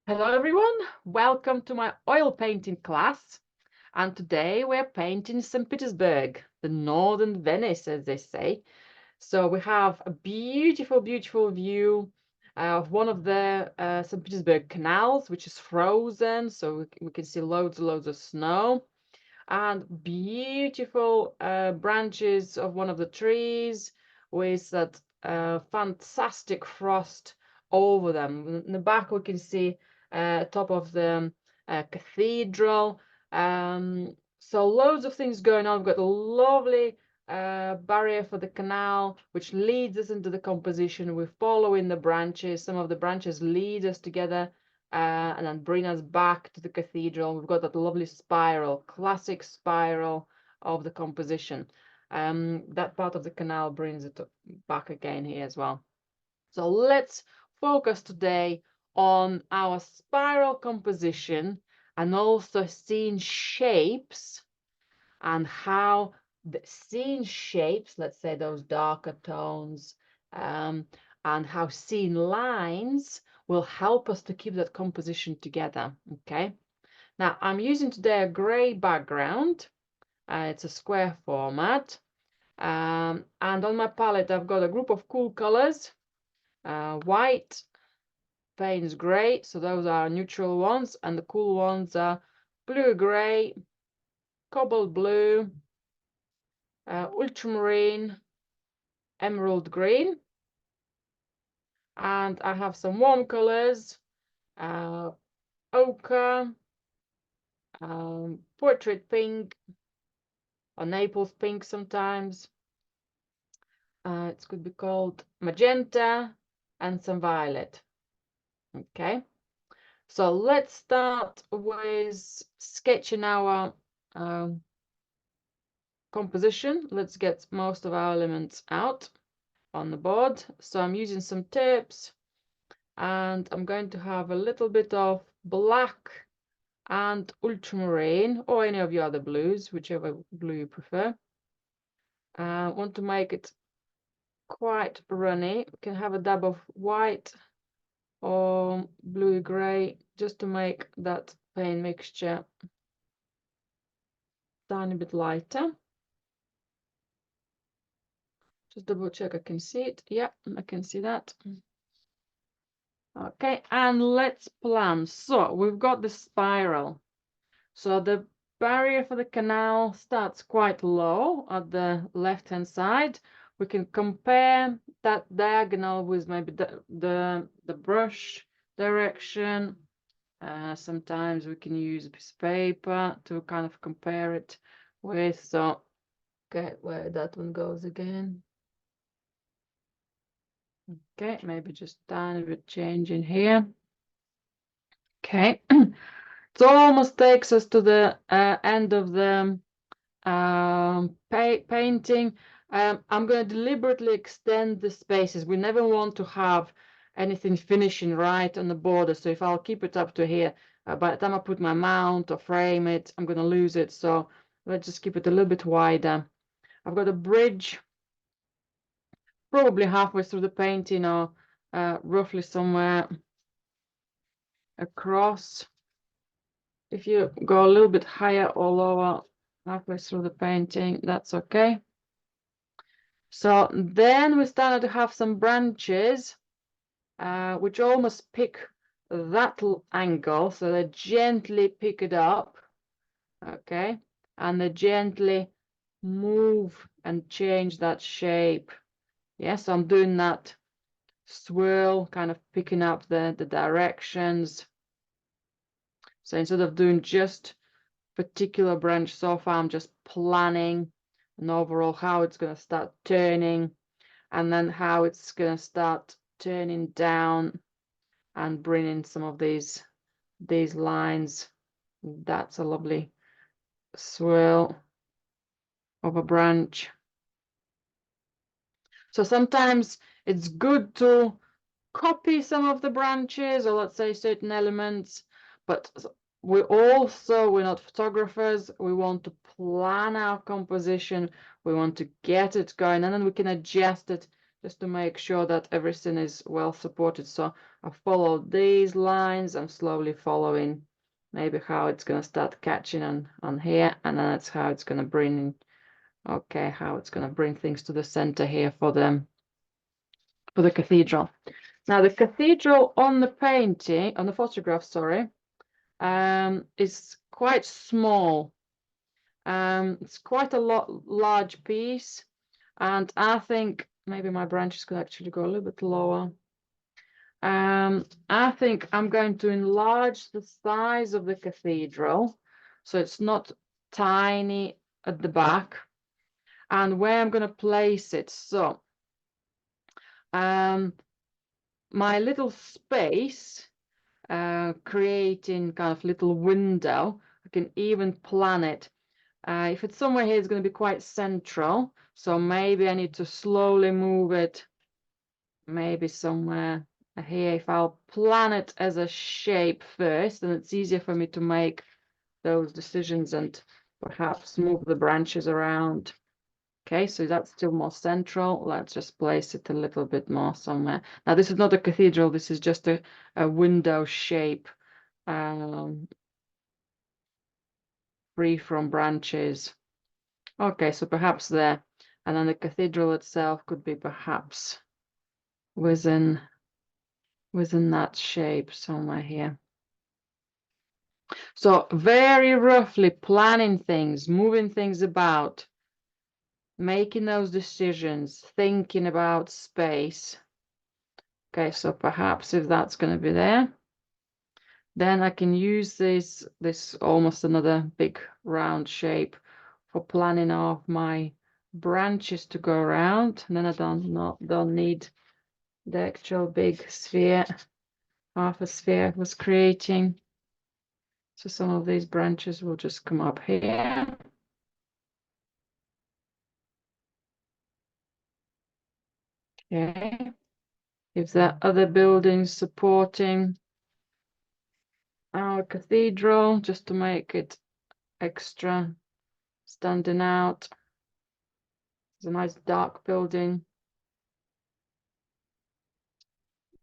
Hello everyone, welcome to my oil painting class. And today we're painting St. Petersburg, the northern Venice, as they say. So we have a beautiful, beautiful view of one of the St. Petersburg canals, which is frozen, so we can see loads and loads of snow. And beautiful branches of one of the trees with that fantastic frost over them. In the back we can see top of the cathedral. So loads of things going on. We've got a lovely barrier for the canal, which leads us into the composition. We're following the branches. Some of the branches lead us together and then bring us back to the cathedral. We've got that lovely spiral, classic spiral of the composition. That part of the canal brings it back again here as well. So let's focus today on our spiral composition and also seeing shapes and how the scene shapes, let's say those darker tones, and how scene lines will help us to keep that composition together. Okay, now I'm using today a gray background. It's a square format, and on my palette I've got a group of cool colors. White, Payne's gray, so those are neutral ones, and the cool ones are blue gray, cobalt blue, ultramarine, emerald green, and I have some warm colors, ochre, portrait pink, or Naples pink sometimes. It could be called magenta, and some violet. Okay, so let's start with sketching our composition. Let's get most of our elements out on the board. So I'm using some tips, and I'm going to have a little bit of black and ultramarine, or any of your other blues, whichever blue you prefer. I want to make it quite runny. We can have a dab of white or blue gray just to make that paint mixture tiny bit lighter. Just double check I can see it. Yeah, I can see that. Okay, and let's plan. So we've got the spiral. So the barrier for the canal starts quite low at the left-hand side. We can compare that diagonal with maybe the brush direction. Sometimes we can use a piece of paper to kind of compare it with. So, okay, where that one goes again. Okay, maybe just a tiny bit change in here. Okay, it almost takes us to the end of the painting. I'm going to deliberately extend the spaces. We never want to have anything finishing right on the border. So if I'll keep it up to here, by the time I put my mount or frame it, I'm going to lose it. So let's just keep it a little bit wider. I've got a bridge probably halfway through the painting, or roughly somewhere across. If you go a little bit higher or lower halfway through the painting, that's okay. So then we started to have some branches which almost pick that angle, so they gently pick it up, okay, and they gently move and change that shape. Yes, I'm doing that swirl, kind of picking up the directions. So instead of doing just particular branch so far, I'm just planning and overall how it's going to start turning, and then how it's going to start turning down and bringing some of these lines. That's a lovely swirl of a branch. So sometimes it's good to copy some of the branches, or let's say certain elements, but we're not photographers. We want to plan our composition. We want to get it going, and then we can adjust it just to make sure that everything is well supported. So I followed these lines. I'm slowly following maybe how it's going to start catching on here, and then that's how it's going to bring, okay, how it's going to bring things to the center here for the cathedral. Now the cathedral on the painting, on the photograph, sorry, is quite small. It's quite a large piece, and I think maybe my branches could actually go a little bit lower. I think I'm going to enlarge the size of the cathedral, so it's not tiny at the back, and where I'm going to place it. So, my little space, creating kind of little window, I can even plan it. If it's somewhere here, it's going to be quite central. So maybe I need to slowly move it, maybe somewhere here. If I'll plan it as a shape first, then it's easier for me to make those decisions and perhaps move the branches around. Okay, so that's still more central. Let's just place it a little bit more somewhere. Now, this is not a cathedral. This is just a window shape, free from branches. Okay, so perhaps there. And then the cathedral itself could be perhaps within that shape somewhere here. So very roughly planning things, moving things about, making those decisions, thinking about space. Okay, so perhaps if that's going to be there, then I can use this almost another big round shape for planning off my branches to go around. And then I don't need the actual big sphere, half a sphere I was creating. So some of these branches will just come up here. Okay. If there are other buildings supporting our cathedral, just to make it extra standing out. It's a nice dark building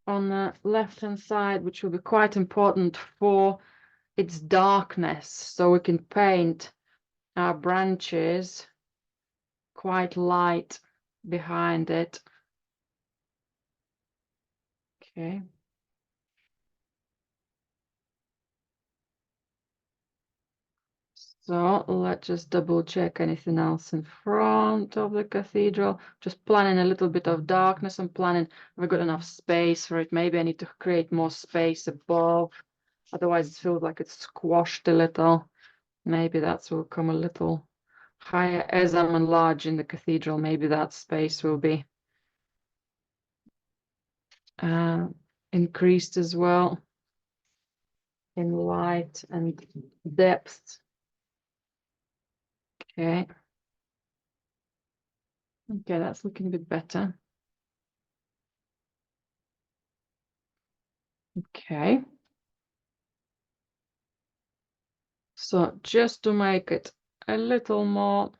on the left-hand side, which will be quite important for its darkness. So we can paint our branches quite light behind it. Okay. So let's just double check anything else in front of the cathedral. Just planning a little bit of darkness and planning, have I got enough space for it? Maybe I need to create more space above. Otherwise it feels like it's squashed a little. Maybe that will come a little higher as I'm enlarging the cathedral. Maybe that space will be increased as well in light and depth. Okay. Okay, that's looking a bit better. Okay. So just to make it a little more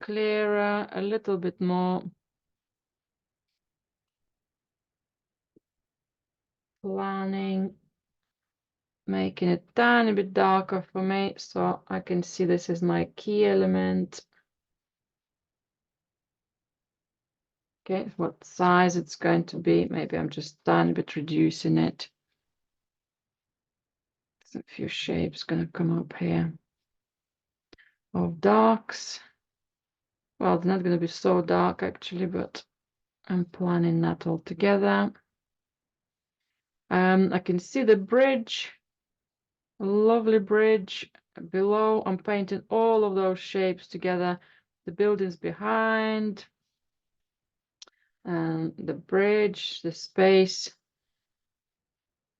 clearer, a little bit more planning, making it a tiny bit darker for me so I can see this is my key element. Okay, what size it's going to be. Maybe I'm just a tiny bit reducing it. There's a few shapes going to come up here of darks. Well, they're not going to be so dark actually, but I'm planning that all together. I can see the bridge, a lovely bridge below. I'm painting all of those shapes together. The buildings behind, and the bridge, the space,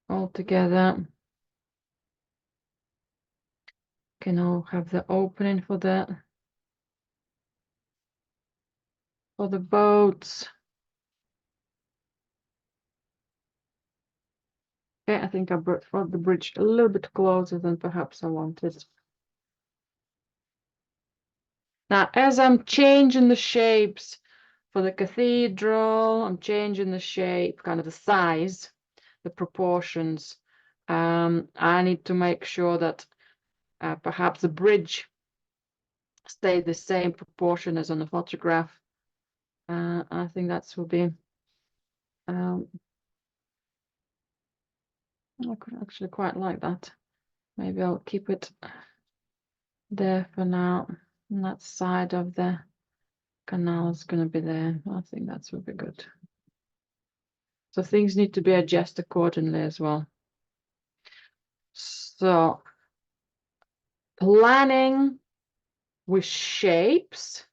all together. Can all have the opening for the boats. Okay, I think I brought the bridge a little bit closer than perhaps I wanted. Now, as I'm changing the shapes, For the cathedral, I'm changing the shape, kind of the size, the proportions. I need to make sure that perhaps the bridge stay the same proportion as on the photograph. I think that will be, I could actually quite like that. Maybe I'll keep it there for now. And that side of the canal is going to be there. I think that will be good. So things need to be adjusted accordingly as well. So planning with shapes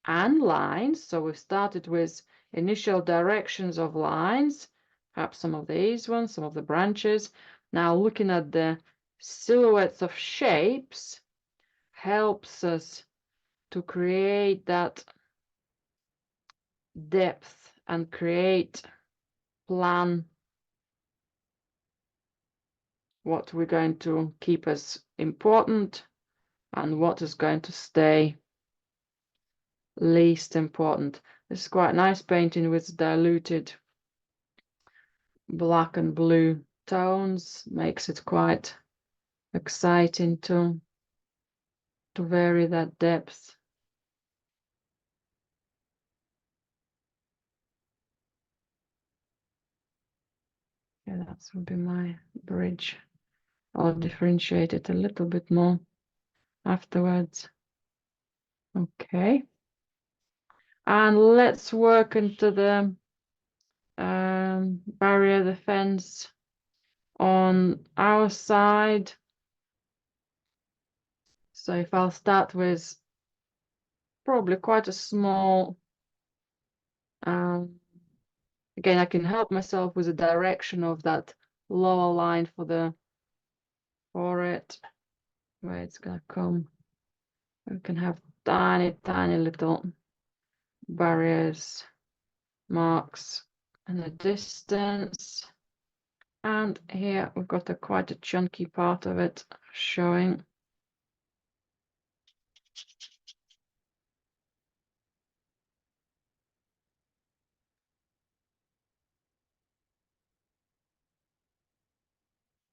and lines. So we've started with initial directions of lines, perhaps some of these ones, some of the branches. Now looking at the silhouettes of shapes helps us to create that depth and plan what we're going to keep as important and what is going to stay least important. This is quite nice painting with diluted black and blue tones, makes it quite exciting to vary that depth. Yeah, that would be my bridge. I'll differentiate it a little bit more afterwards. Okay. And let's work into the barrier, the fence on our side. So if I'll start with probably quite a small, again, I can help myself with the direction of that lower line for it, where it's gonna come. We can have tiny, tiny little barriers, marks in the distance. And here we've got quite a chunky part of it showing.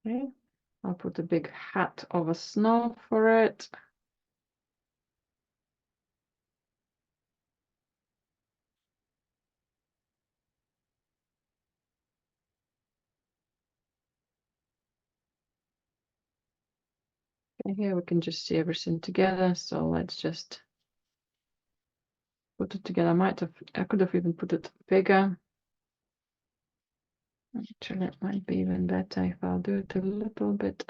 Okay, I'll put a big hat of snow for it. Okay, here we can just see everything together. So let's just put it together. I could have even put it bigger. Actually, it might be even better if I'll do it a little bit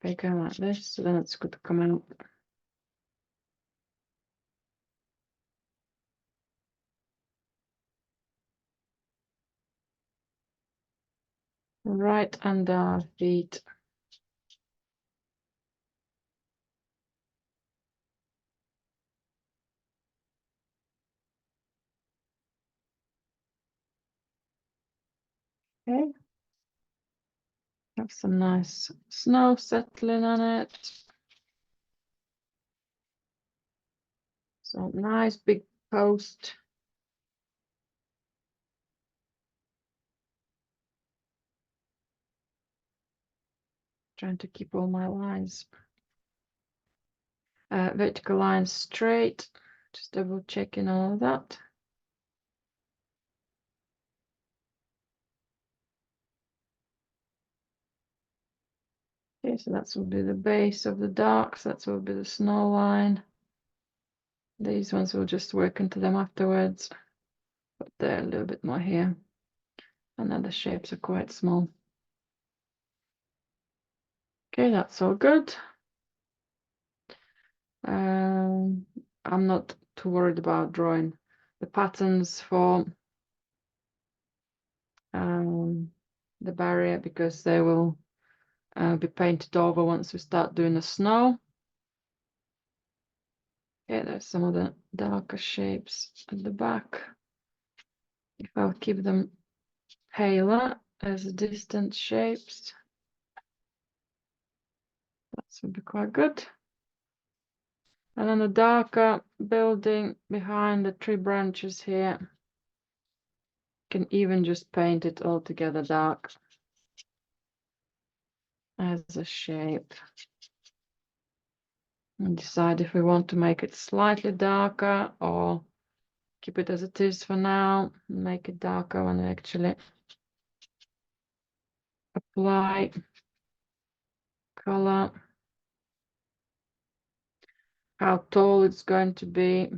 bigger like this, so then it's good to come out. Right under our feet. Okay. Have some nice snow settling on it. So nice big post. Trying to keep all my lines, vertical lines straight. Just double checking all of that. Okay, so that will be the base of the darks. That will be the snow line. These ones will just work into them afterwards. But they're a little bit more here. And then the shapes are quite small. Okay, that's all good. I'm not too worried about drawing the patterns for the barrier because they will be painted over once we start doing the snow. Okay, there's some of the darker shapes at the back. If I'll keep them paler as distant shapes, that would be quite good. And then a darker building behind the tree branches here. Can even just paint it all together dark as a shape. And decide if we want to make it slightly darker or keep it as it is for now. Make it darker when we actually apply color. How tall it's going to be.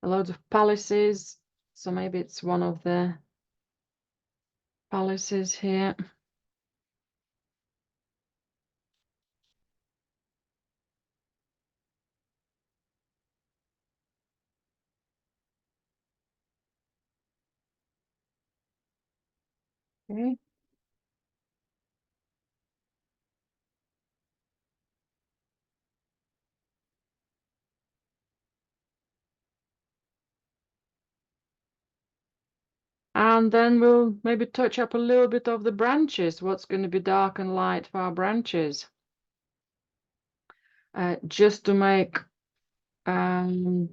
A lot of palaces, so maybe it's one of the palaces here. Okay. And then we'll maybe touch up a little bit of the branches. What's going to be dark and light for our branches? Just to make the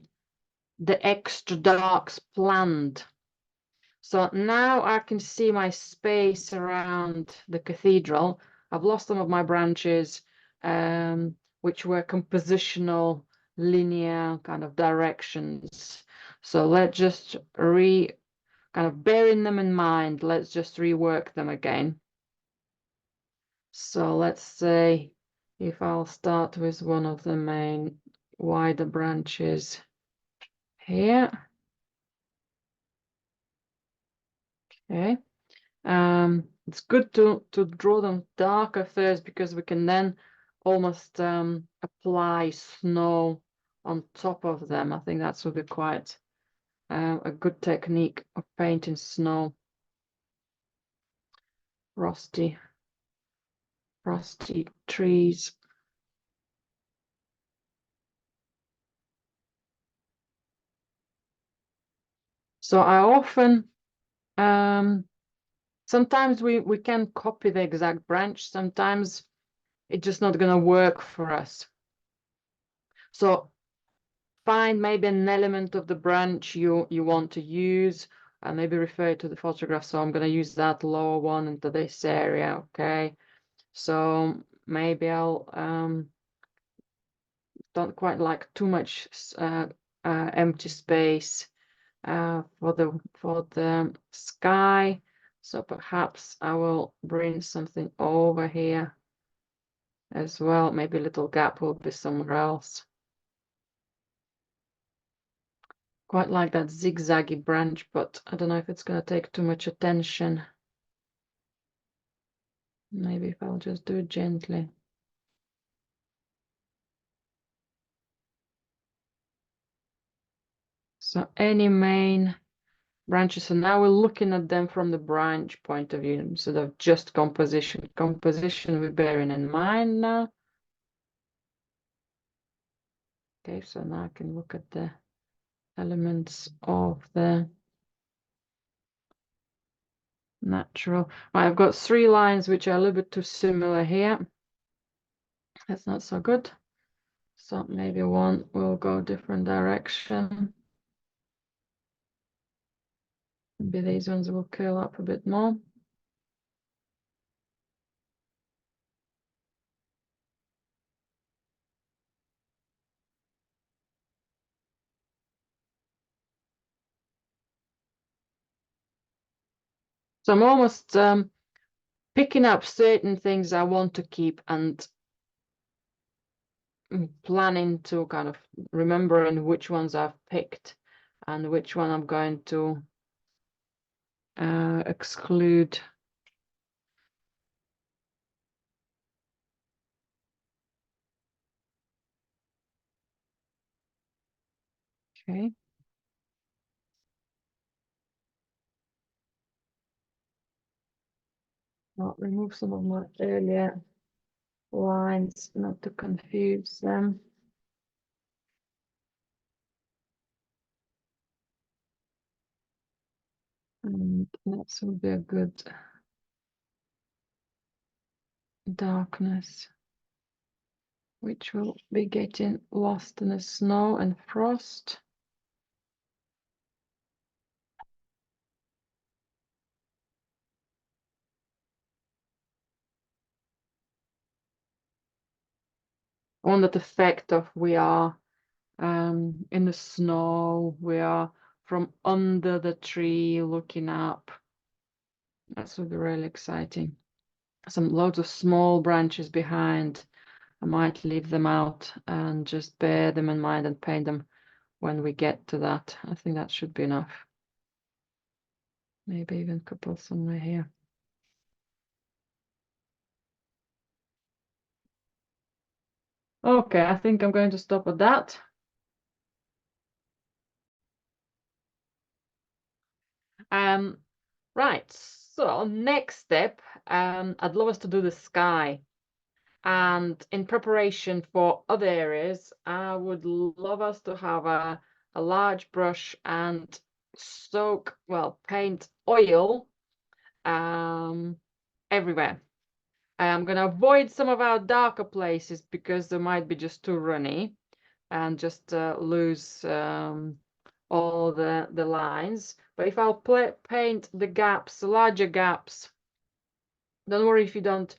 extra darks planned. So now I can see my space around the cathedral. I've lost some of my branches, which were compositional, linear kind of directions. So let's just kind of bearing them in mind, let's just rework them again. So let's say if I'll start with one of the main wider branches here. Okay. It's good to draw them darker first because we can then almost apply snow on top of them. I think that would be quite a good technique of painting snow. Frosty trees. So I often sometimes we can copy the exact branch. Sometimes it's just not going to work for us. So find maybe an element of the branch you want to use and maybe refer to the photograph. So I'm going to use that lower one into this area. Okay. So maybe I'll don't quite like too much empty space for the sky. So perhaps I will bring something over here as well. Maybe a little gap will be somewhere else. Quite like that zigzaggy branch, but I don't know if it's going to take too much attention. Maybe if I'll just do it gently. So any main branches. So now we're looking at them from the branch point of view instead of just composition. Composition we're bearing in mind now. Okay, so now I can look at the elements of the natural. Right, I've got 3 lines which are a little bit too similar here. That's not so good. So maybe one will go different direction. Maybe these ones will curl up a bit more. So I'm almost picking up certain things I want to keep and planning to kind of remembering which ones I've picked and which one I'm going to exclude. Okay. I'll remove some of my earlier lines not to confuse them. And that will be a good darkness, which will be getting lost in the snow and frost. On that effect of we are in the snow, we are from under the tree looking up. That would be really exciting. Some loads of small branches behind. I might leave them out and just bear them in mind and paint them when we get to that. I think that should be enough. Maybe even a couple somewhere here. Okay, I think I'm going to stop at that. Right, so next step, I'd love us to do the sky. And in preparation for other areas, I would love us to have a large brush and paint oil everywhere. I'm going to avoid some of our darker places because they might be just too runny and just lose all the lines. But if I'll paint the gaps, the larger gaps, don't worry if you don't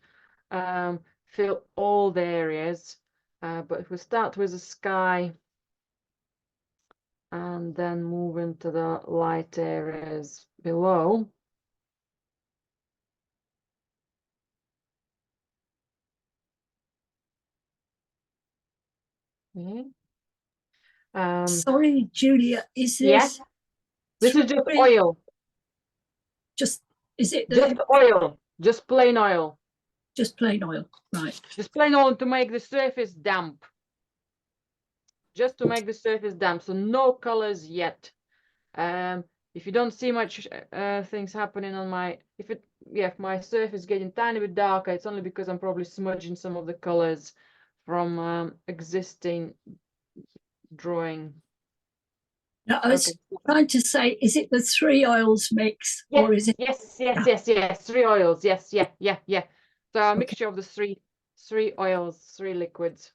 fill all the areas. But if we start with the sky and then move into the light areas below. Okay. Sorry, Julia, is this? This is just oil. Just, is it just oil? Just plain oil. Just plain oil, right. Just plain oil to make the surface damp. Just to make the surface damp, so no colors yet. If you don't see much things happening on my, if my surface is getting tiny bit darker, it's only because I'm probably smudging some of the colors from existing drawing. Now, I was trying to say, is it the 3 oils mix, or is it? Yes. 3 oils. Yes. So a mixture of the three oils, 3 liquids.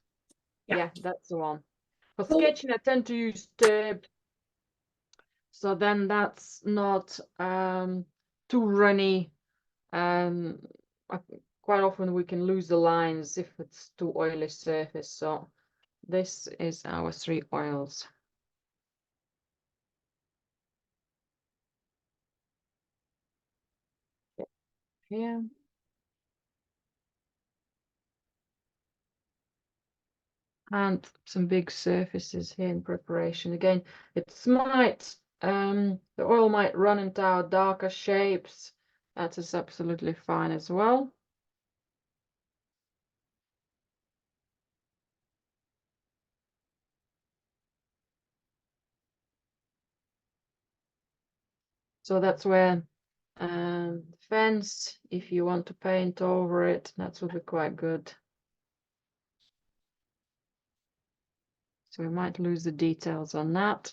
Yeah, that's the one. For sketching, I tend to use turb. So then that's not too runny. Quite often we can lose the lines if it's too oily surface. So this is our 3 oils. Here. And some big surfaces here in preparation. Again, the oil might run into our darker shapes. That is absolutely fine as well. So that's where fence, if you want to paint over it, that would be quite good. So we might lose the details on that.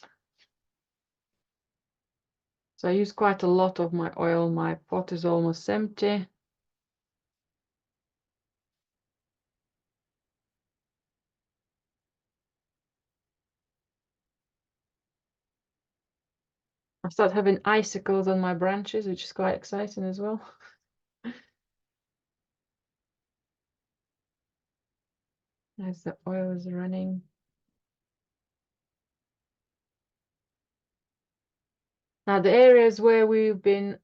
So I use quite a lot of my oil. My pot is almost empty. I start having icicles on my branches, which is quite exciting as well. As the oil is running. Now the areas where we've been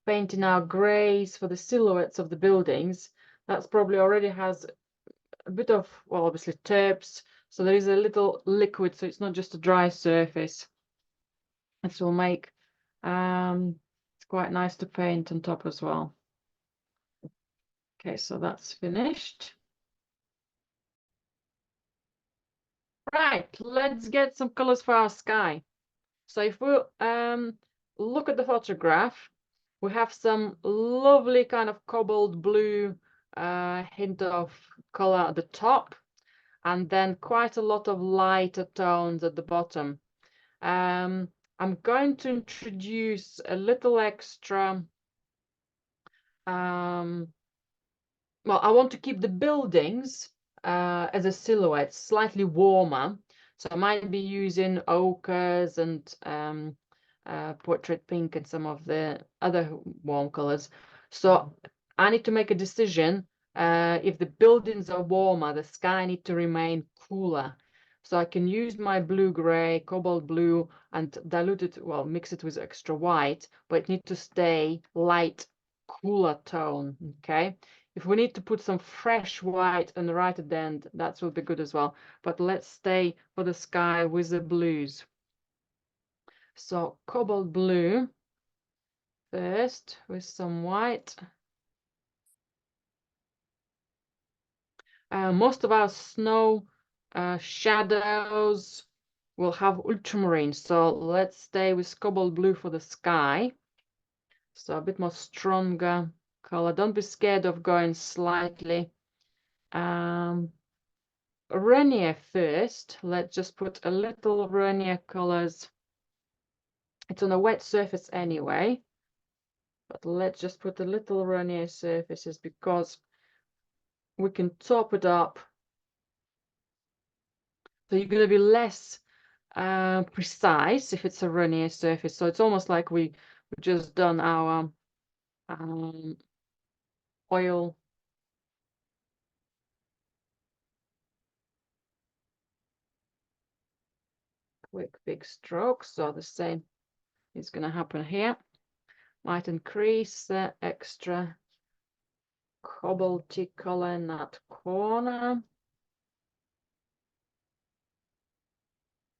painting our grays for the silhouettes of the buildings, that's probably already has a bit of, well, obviously turbs. So there is a little liquid, so it's not just a dry surface. This will make it's quite nice to paint on top as well. Okay, so that's finished. Right, let's get some colors for our sky. So if we look at the photograph, we have some lovely kind of cobalt blue hint of color at the top, and then quite a lot of lighter tones at the bottom. I'm going to introduce a little extra well, I want to keep the buildings as a silhouette slightly warmer. So I might be using ochres and portrait pink and some of the other warm colors. So I need to make a decision. If the buildings are warmer, the sky need to remain cooler. So I can use my blue-gray, cobalt blue, and dilute it, well, mix it with extra white, but it needs to stay light, cooler tone, okay? If we need to put some fresh white and right at the end, that will be good as well. But let's stay for the sky with the blues. So cobalt blue first with some white. Most of our snow shadows will have ultramarine. So let's stay with cobalt blue for the sky. So a bit more stronger color. Don't be scared of going slightly Renier first. Let's just put a little Renier colors. It's on a wet surface anyway, but let's just put a little Renier surfaces because we can top it up. So you're going to be less precise if it's a Renier surface. So it's almost like we've just done our oil. Quick big strokes. So the same is going to happen here. Might increase the extra cobalty color in that corner.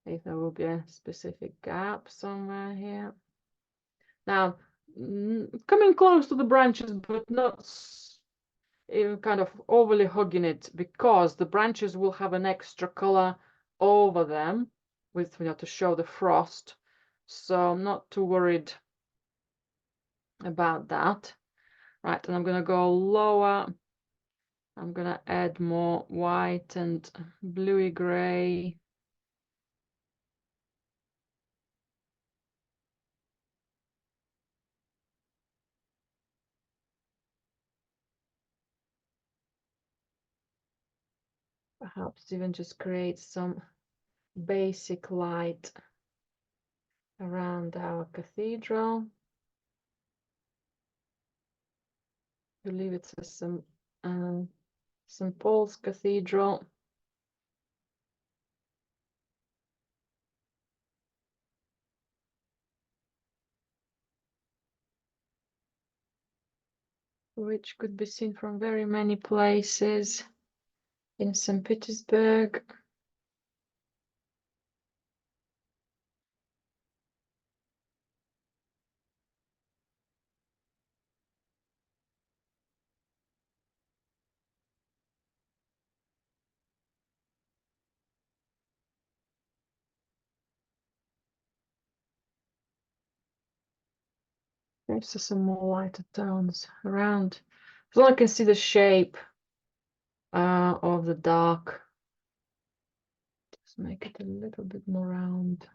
If there will be a specific gap somewhere here. Now, coming close to the branches, but not kind of overly hugging it, because the branches will have an extra color over them with, to show the frost. So I'm not too worried about that. Right, and I'm going to go lower. I'm going to add more white and bluey gray. Perhaps even just create some basic light around our cathedral. I believe it's a St. Paul's Cathedral. Which could be seen from very many places in St. Petersburg. There's some more lighter tones around. So I can see the shape of the dark. Just make it a little bit more round.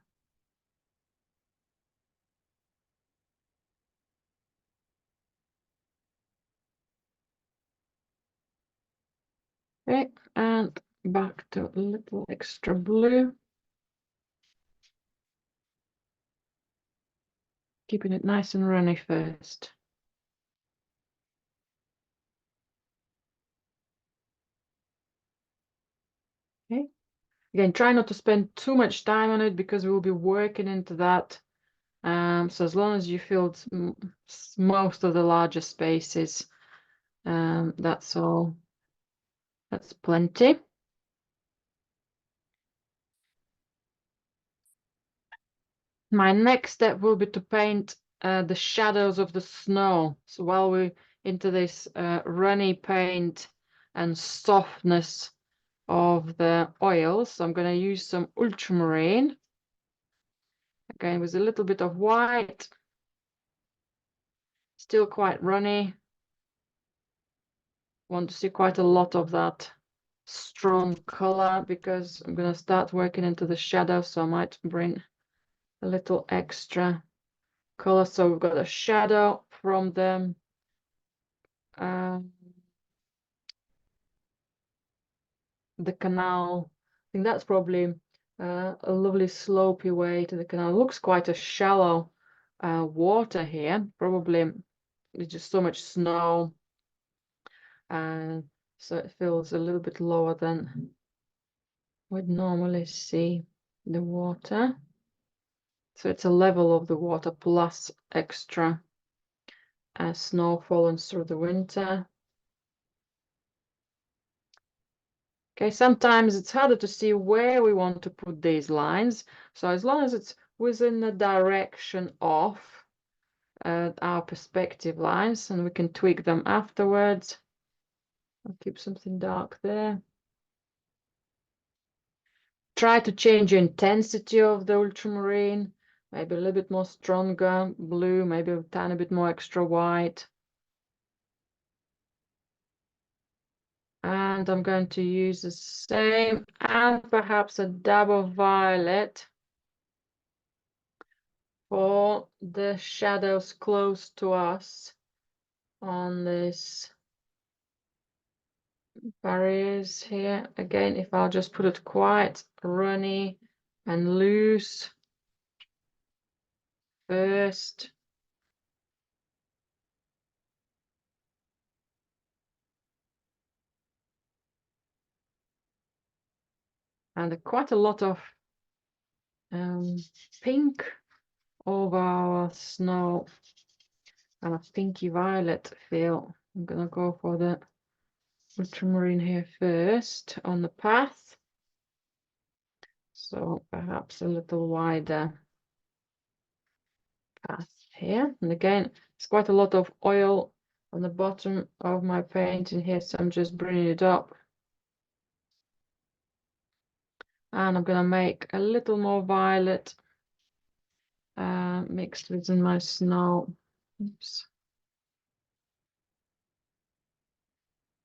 Okay, and back to a little extra blue. Keeping it nice and runny first. Okay. Again, try not to spend too much time on it because we will be working into that. So as long as you filled most of the larger spaces, that's all. That's plenty. My next step will be to paint the shadows of the snow. So while we're into this runny paint and softness of the oils, I'm going to use some ultramarine. Again, with a little bit of white. Still quite runny. Want to see quite a lot of that strong color because I'm going to start working into the shadow, so I might bring a little extra color. So we've got a shadow from the the canal. I think that's probably a lovely slopey way to the canal. It looks quite a shallow water here. Probably there's just so much snow, and so it feels a little bit lower than we'd normally see the water. So it's a level of the water plus extra snow falling through the winter. Okay, sometimes it's harder to see where we want to put these lines. So as long as it's within the direction of our perspective lines, and we can tweak them afterwards. I'll keep something dark there. Try to change the intensity of the ultramarine, maybe a little bit more stronger blue, maybe a tiny bit more extra white. And I'm going to use the same and perhaps a dab of violet for the shadows close to us on this barriers here. Again, if I'll just put it quite runny and loose first. And quite a lot of pink over our snow and a pinky violet feel. I'm gonna go for the ultramarine here first on the path. So perhaps a little wider path here. And again, it's quite a lot of oil on the bottom of my painting here, so I'm just bringing it up. And I'm gonna make a little more violet mixed within my snow. Oops.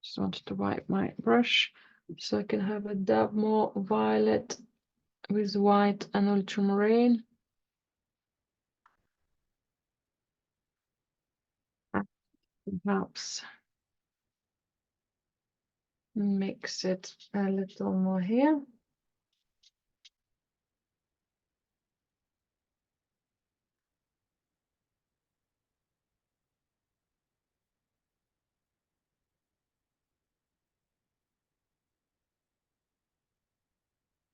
Just wanted to wipe my brush so I can have a dab more violet with white and ultramarine. Perhaps mix it a little more here.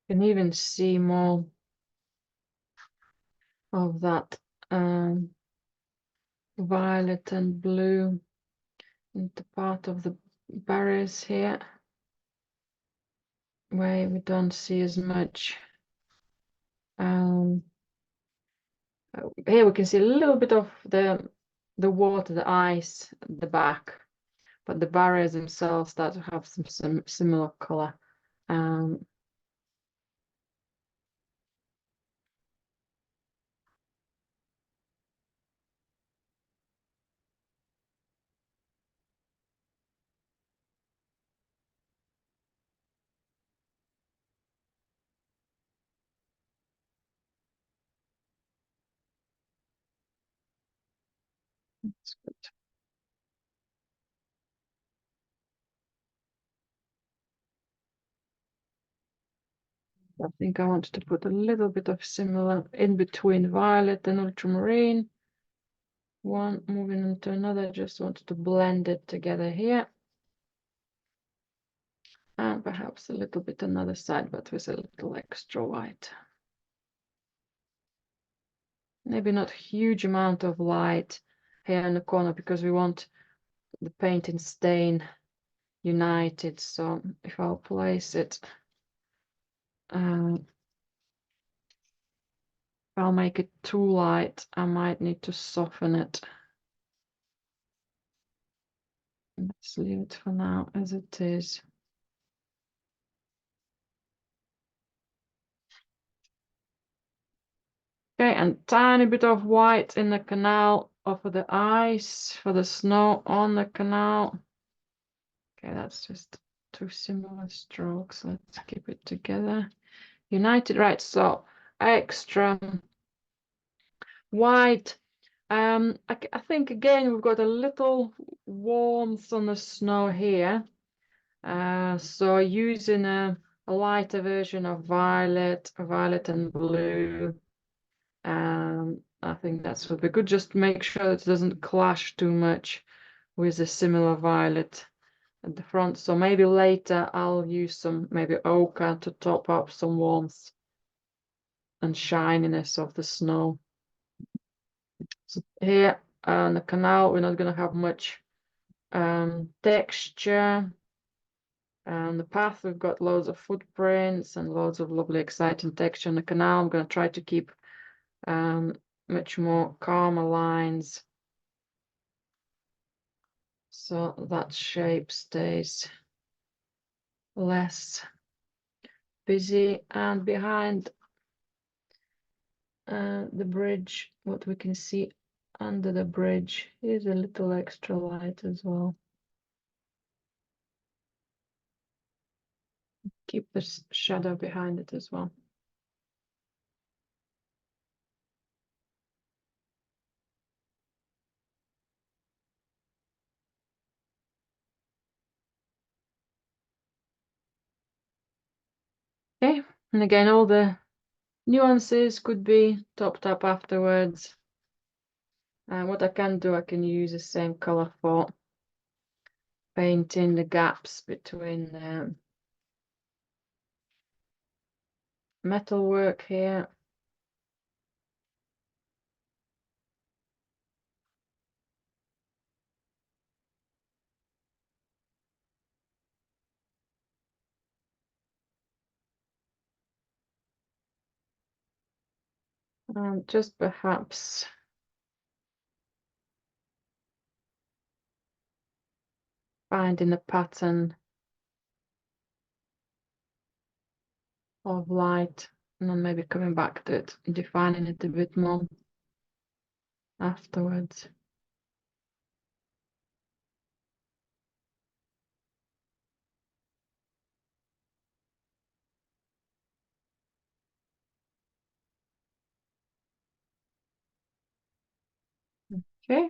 You can even see more of that violet and blue into part of the barriers here, where we don't see as much. Here we can see a little bit of the water, the ice at the back, but the barriers themselves start to have some similar color. That's good. I think I wanted to put a little bit of similar in between violet and ultramarine. One moving into another, just wanted to blend it together here. And perhaps a little bit another side, but with a little extra white. Maybe not huge amount of light here in the corner because we want the paint and stain united. So if I'll place it, if I'll make it too light, I might need to soften it. Let's leave it for now as it is. Okay, and tiny bit of white in the canal over the ice for the snow on the canal. Okay, that's just two similar strokes. Let's keep it together. United, right? So extra white. I think again we've got a little warmth on the snow here. So using a lighter version of violet and blue. I think that's would be good. Just make sure it doesn't clash too much with a similar violet at the front. So maybe later I'll use some maybe ochre to top up some warmth and shininess of the snow. So here on the canal, we're not going to have much texture. And the path, we've got loads of footprints and loads of lovely, exciting texture. On the canal, I'm going to try to keep much more calmer lines, so that shape stays less busy. And behind the bridge, what we can see under the bridge is a little extra light as well. Keep this shadow behind it as well. Okay, and again, all the nuances could be topped up afterwards. And what I can do, I can use the same color for painting the gaps between the metal work here. And just perhaps finding a pattern of light, and then maybe coming back to it, defining it a bit more afterwards. Okay.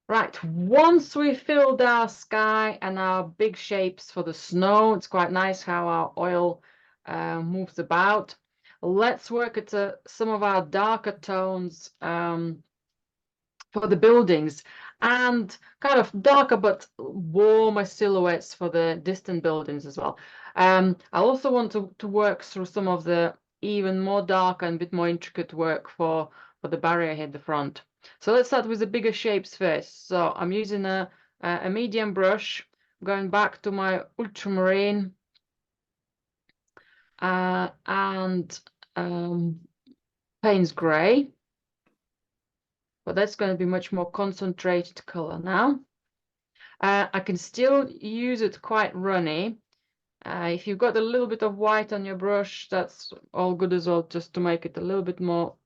Right, once we filled our sky and our big shapes for the snow, it's quite nice how our oil moves about. Let's work at some of our darker tones for the buildings, and kind of darker but warmer silhouettes for the distant buildings as well. I also want to work through some of the even more dark and a bit more intricate work for the barrier here at the front. So let's start with the bigger shapes first. So I'm using a medium brush, going back to my ultramarine and Payne's grey, but that's going to be much more concentrated color now. I can still use it quite runny. If you've got a little bit of white on your brush, that's all good as well, just to make it a little bit more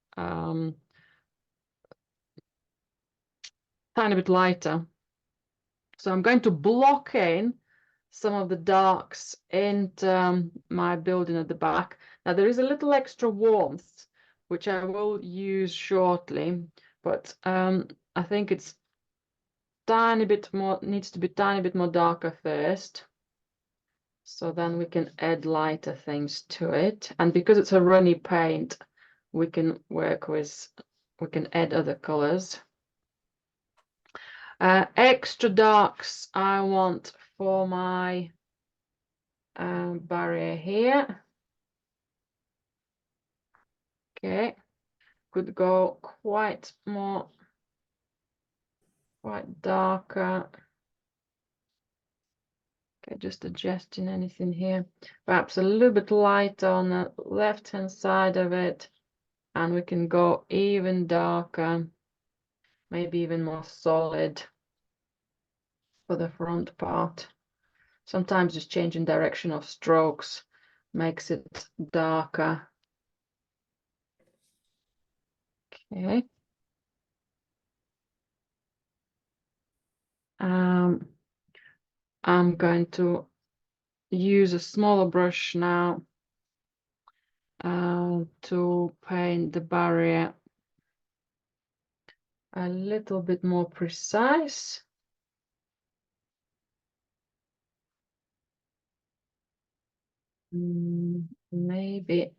tiny bit lighter. So I'm going to block in some of the darks into my building at the back. Now there is a little extra warmth, which I will use shortly, but I think it's tiny bit more, needs to be tiny bit more darker first. So then we can add lighter things to it. And because it's a runny paint, we can work with, we can add other colors. Extra darks I want for my barrier here. Okay, could go quite darker. Okay, just adjusting anything here. Perhaps a little bit lighter on the left-hand side of it. And we can go even darker, maybe even more solid for the front part. Sometimes just changing direction of strokes makes it darker. Okay. I'm going to use a smaller brush now to paint the barrier a little bit more precise. Maybe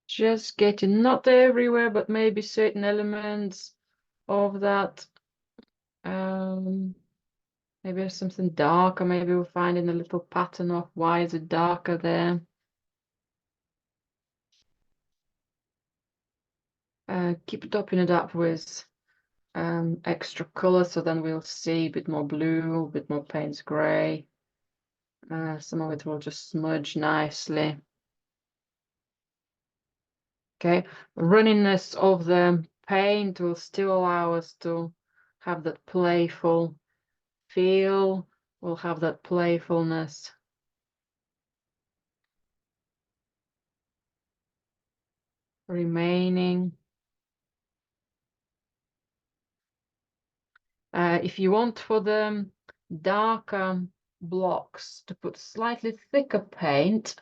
just getting not everywhere, but maybe certain elements of that. Maybe there's something darker. Maybe we'll find in a little pattern of why is it darker there. Keep topping it up with extra color, so then we'll see a bit more blue, a bit more Payne's gray. Some of it will just smudge nicely. Okay, runniness of the paint will still allow us to have that playful feel. We'll have that playfulness. Remaining. If you want for the darker blocks to put slightly thicker paint,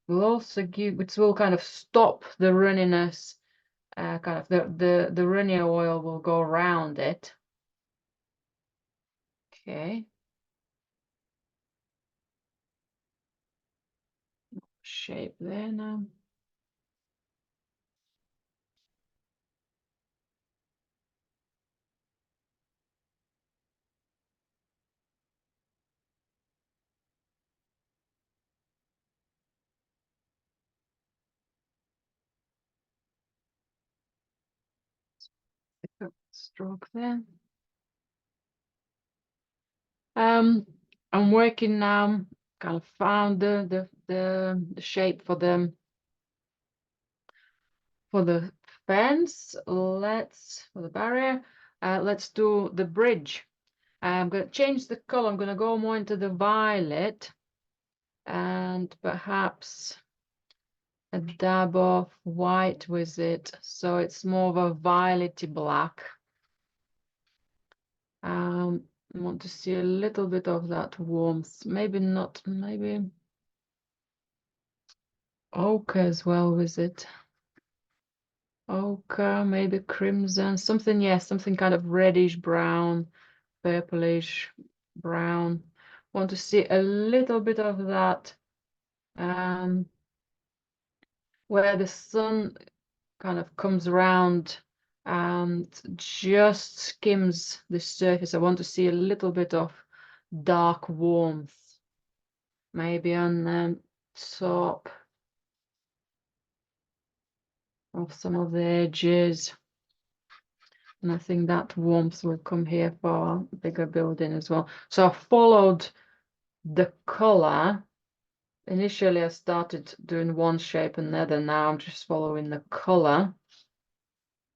we'll also give, which will kind of stop the runniness, kind of the runnier oil will go around it. Okay. Shape there now. Stroke there. I'm working now, kind of found the shape for the fence. For the barrier. Let's do the bridge. I'm going to change the color. I'm going to go more into the violet and perhaps a dab of white with it, so it's more of a violet-y black. I want to see a little bit of that warmth. Maybe not, maybe ochre as well with it. Ochre, maybe crimson, something, yes, something kind of reddish brown, purplish brown. Want to see a little bit of that where the sun kind of comes around and just skims the surface. I want to see a little bit of dark warmth, maybe on the top of some of the edges. And I think that warmth will come here for a bigger building as well. So I followed the color. Initially, I started doing one shape and the other. Now I'm just following the color,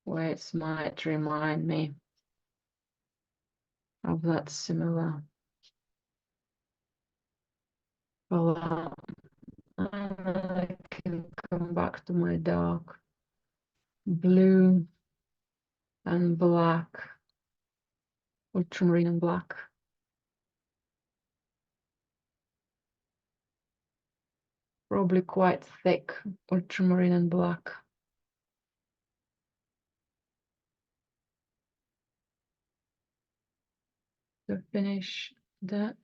where it might remind me of that similar color. And I can come back to my dark blue and black, ultramarine and black. Probably quite thick ultramarine and black. To finish that.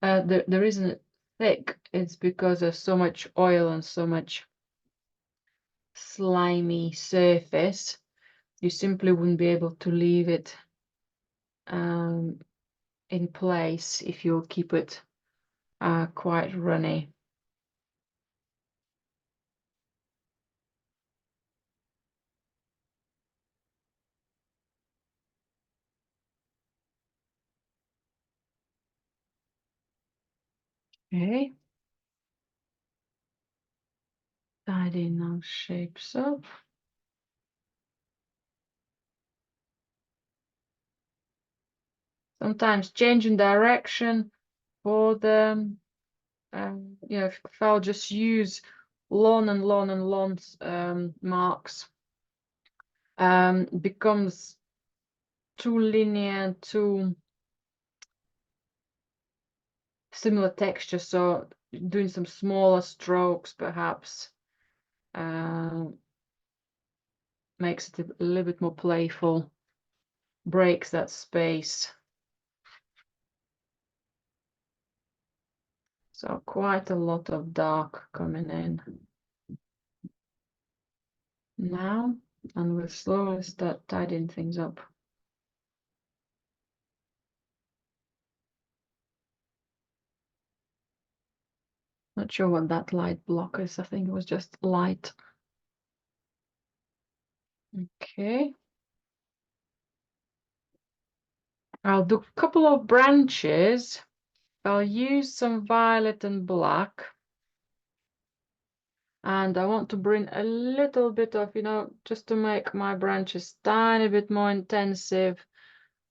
The reason it's thick is because there's so much oil and so much slimy surface. You simply wouldn't be able to leave it in place if you keep it quite runny. Okay. Tidying those shapes up. Sometimes changing direction for the, you know, if I'll just use long and long and long marks, becomes too linear, too similar texture. So doing some smaller strokes perhaps makes it a little bit more playful, breaks that space. So quite a lot of dark coming in now, and we'll slowly start tidying things up. Not sure what that light block is. I think it was just light. Okay. I'll do a couple of branches. I'll use some violet and black. And I want to bring a little bit of, just to make my branches tiny bit more intensive,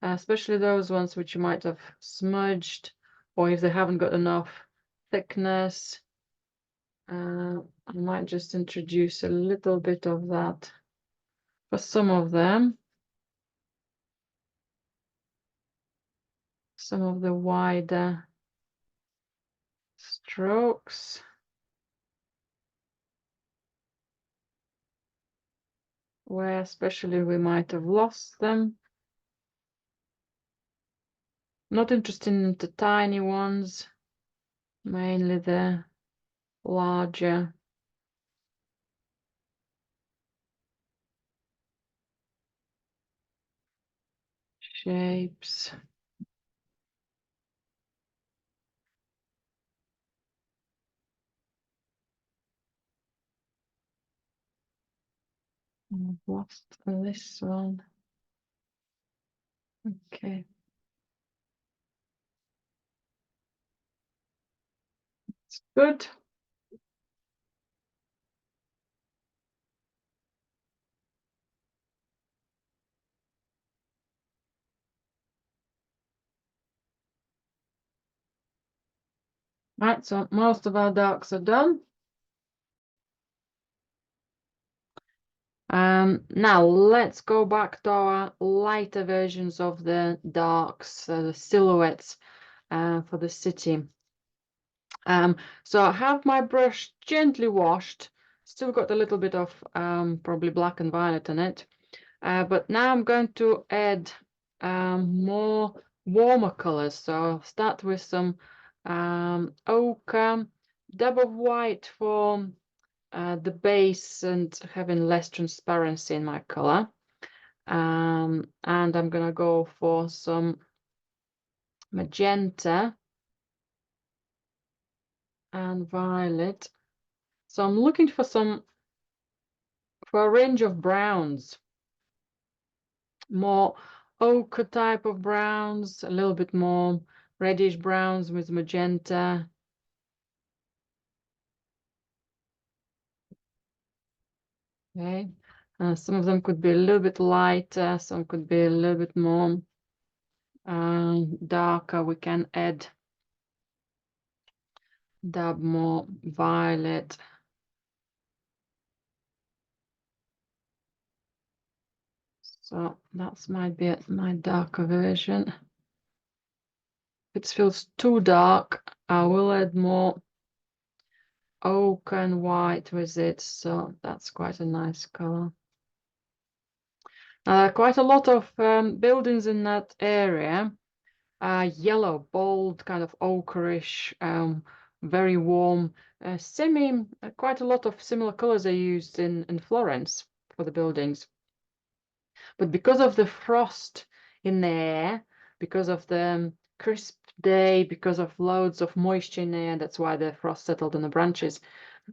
especially those ones which you might have smudged, or if they haven't got enough thickness. I might just introduce a little bit of that for some of them. Some of the wider strokes. Where especially we might have lost them. Not interested in the tiny ones, mainly the larger shapes. I've lost this one. Okay. It's good. Right, so most of our darks are done. Now let's go back to our lighter versions of the darks, the silhouettes for the city. So I have my brush gently washed, still got a little bit of probably black and violet in it. But now I'm going to add more warmer colors. So I'll start with some ochre, dab of white for the base and having less transparency in my color. And I'm gonna go for some magenta and violet. So I'm looking for a range of browns, more ochre type of browns, a little bit more reddish browns with magenta. Okay, some of them could be a little bit lighter, some could be a little bit more darker. We can dab more violet. So that's might be my darker version. If it feels too dark, I will add more ochre and white with it. So that's quite a nice color. Quite a lot of buildings in that area are yellow, bold, kind of ochreish, very warm, quite a lot of similar colors are used in Florence for the buildings. But because of the frost in the air, because of the crisp day, because of loads of moisture in the air, that's why the frost settled on the branches,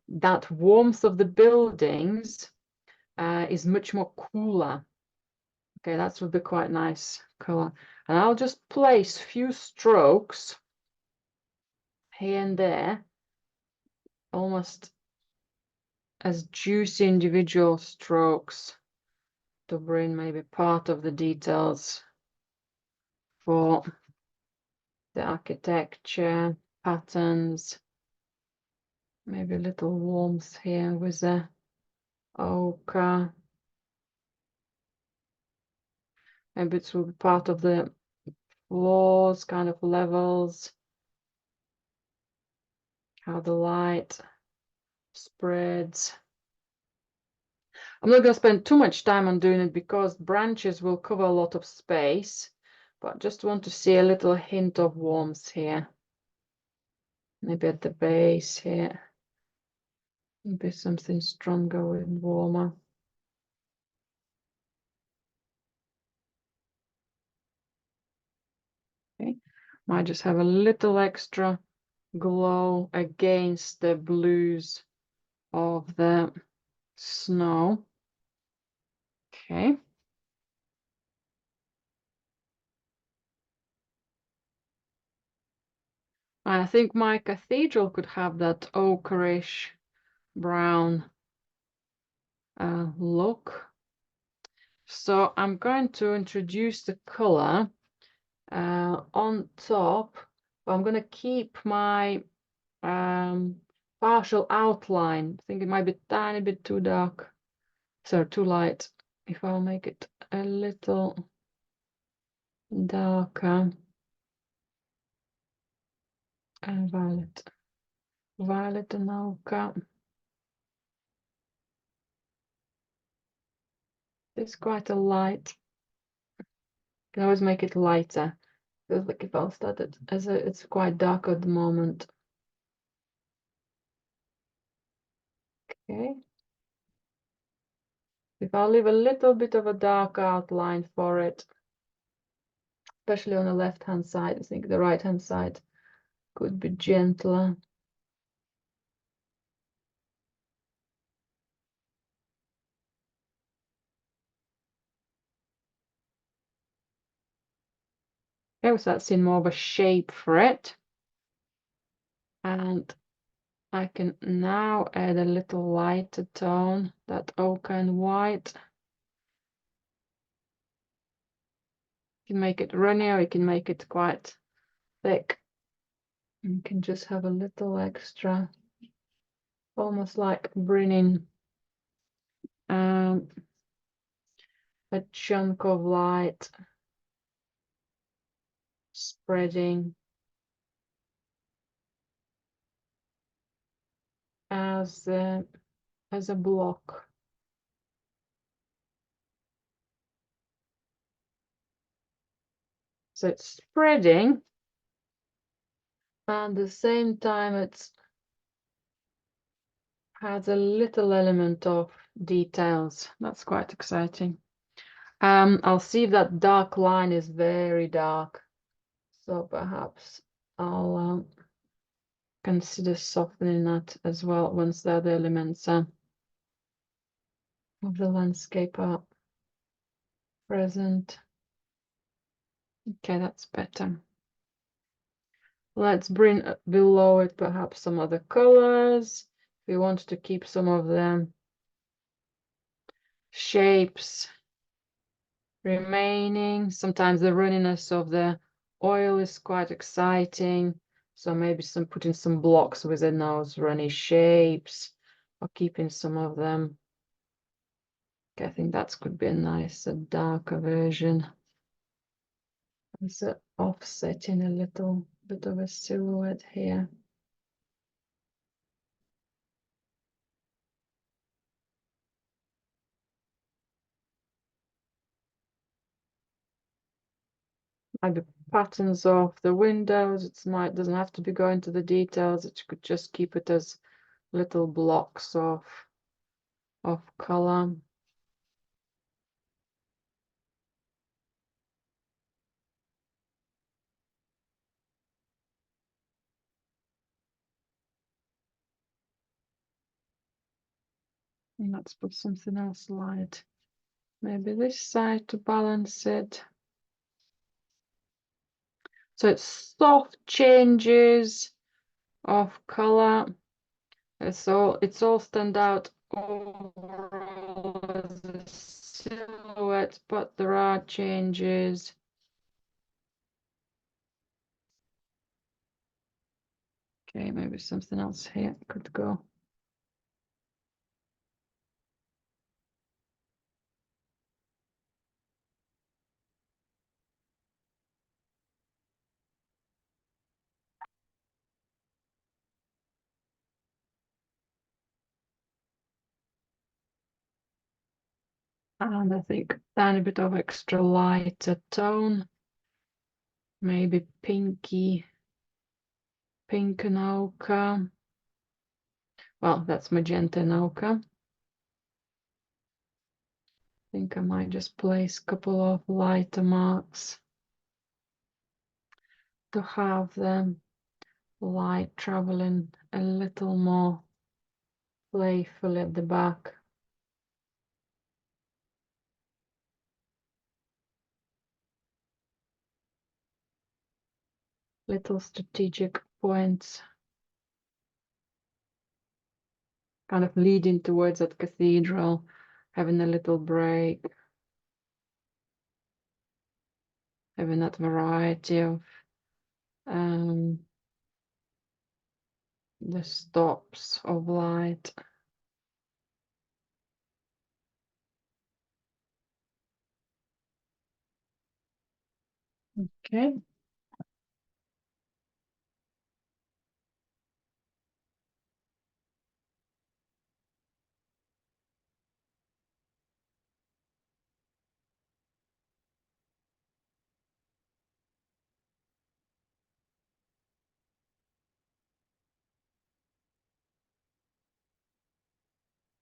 that warmth of the buildings is much more cooler. Okay, that would be quite nice color. And I'll just place a few strokes here and there, almost as juicy individual strokes to bring maybe part of the details for the architecture, patterns, maybe a little warmth here with the ochre. Maybe it will be part of the floors, kind of levels, how the light spreads. I'm not going to spend too much time on doing it because branches will cover a lot of space, but just want to see a little hint of warmth here. Maybe at the base here. Maybe something stronger and warmer. Okay, might just have a little extra glow against the blues of the snow. Okay. I think my cathedral could have that ochreish brown look. So I'm going to introduce the color on top. I'm going to keep my partial outline. I think it might be a tiny bit too dark, so too light. If I'll make it a little darker. And violet and ochre. It's quite a light. Can always make it lighter. Feels like if I'll start it as it's quite dark at the moment. Okay. If I'll leave a little bit of a dark outline for it, especially on the left-hand side, I think the right-hand side could be gentler. Okay, so that's in more of a shape for it. And I can now add a little lighter tone, that ochre and white. You can make it runny or you can make it quite thick. You can just have a little extra, almost like bringing a chunk of light spreading as a block. So it's spreading, and at the same time it has a little element of details. That's quite exciting. I'll see if that dark line is very dark. So perhaps I'll consider softening that as well once the other elements of the landscape are present. Okay, that's better. Let's bring below it perhaps some other colors. We want to keep some of the shapes remaining. Sometimes the runniness of the oil is quite exciting. So maybe putting some blocks within those runny shapes or keeping some of them. Okay, I think that could be a nice darker version. It's offsetting a little bit of a silhouette here. Maybe patterns of the windows. Doesn't have to be going to the details. It could just keep it as little blocks of color. And let's put something else light. Maybe this side to balance it. So it's soft changes of color. It's all stand out overall as a silhouette, but there are changes. Okay, maybe something else here could go. And I think a tiny bit of extra lighter tone, maybe pinky, pink and ochre. Well, that's magenta and ochre. I think I might just place a couple of lighter marks to have the light traveling a little more playfully at the back. Little strategic points kind of leading towards that cathedral, having a little break, having that variety of the stops of light. Okay.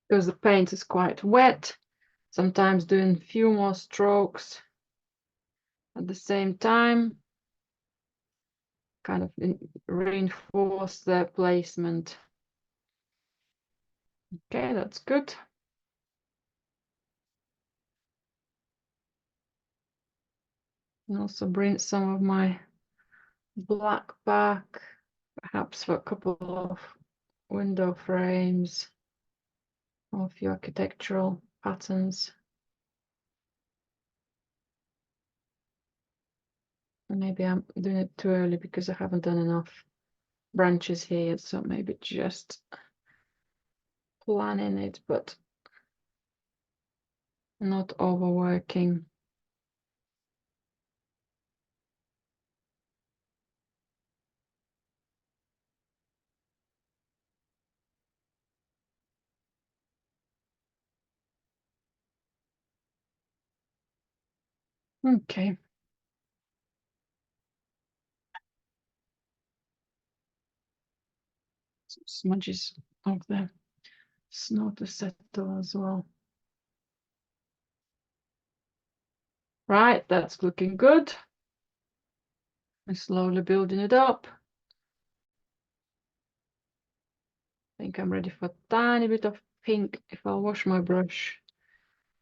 Because the paint is quite wet, sometimes doing a few more strokes at the same time, kind of reinforce the placement. Okay, that's good. And also bring some of my black back, perhaps for a couple of window frames or a few architectural patterns. Maybe I'm doing it too early because I haven't done enough branches here yet, so maybe just planning it, but not overworking. Okay. Some smudges of the snow to settle as well. Right, that's looking good. I'm slowly building it up. I think I'm ready for a tiny bit of pink. If I wash my brush,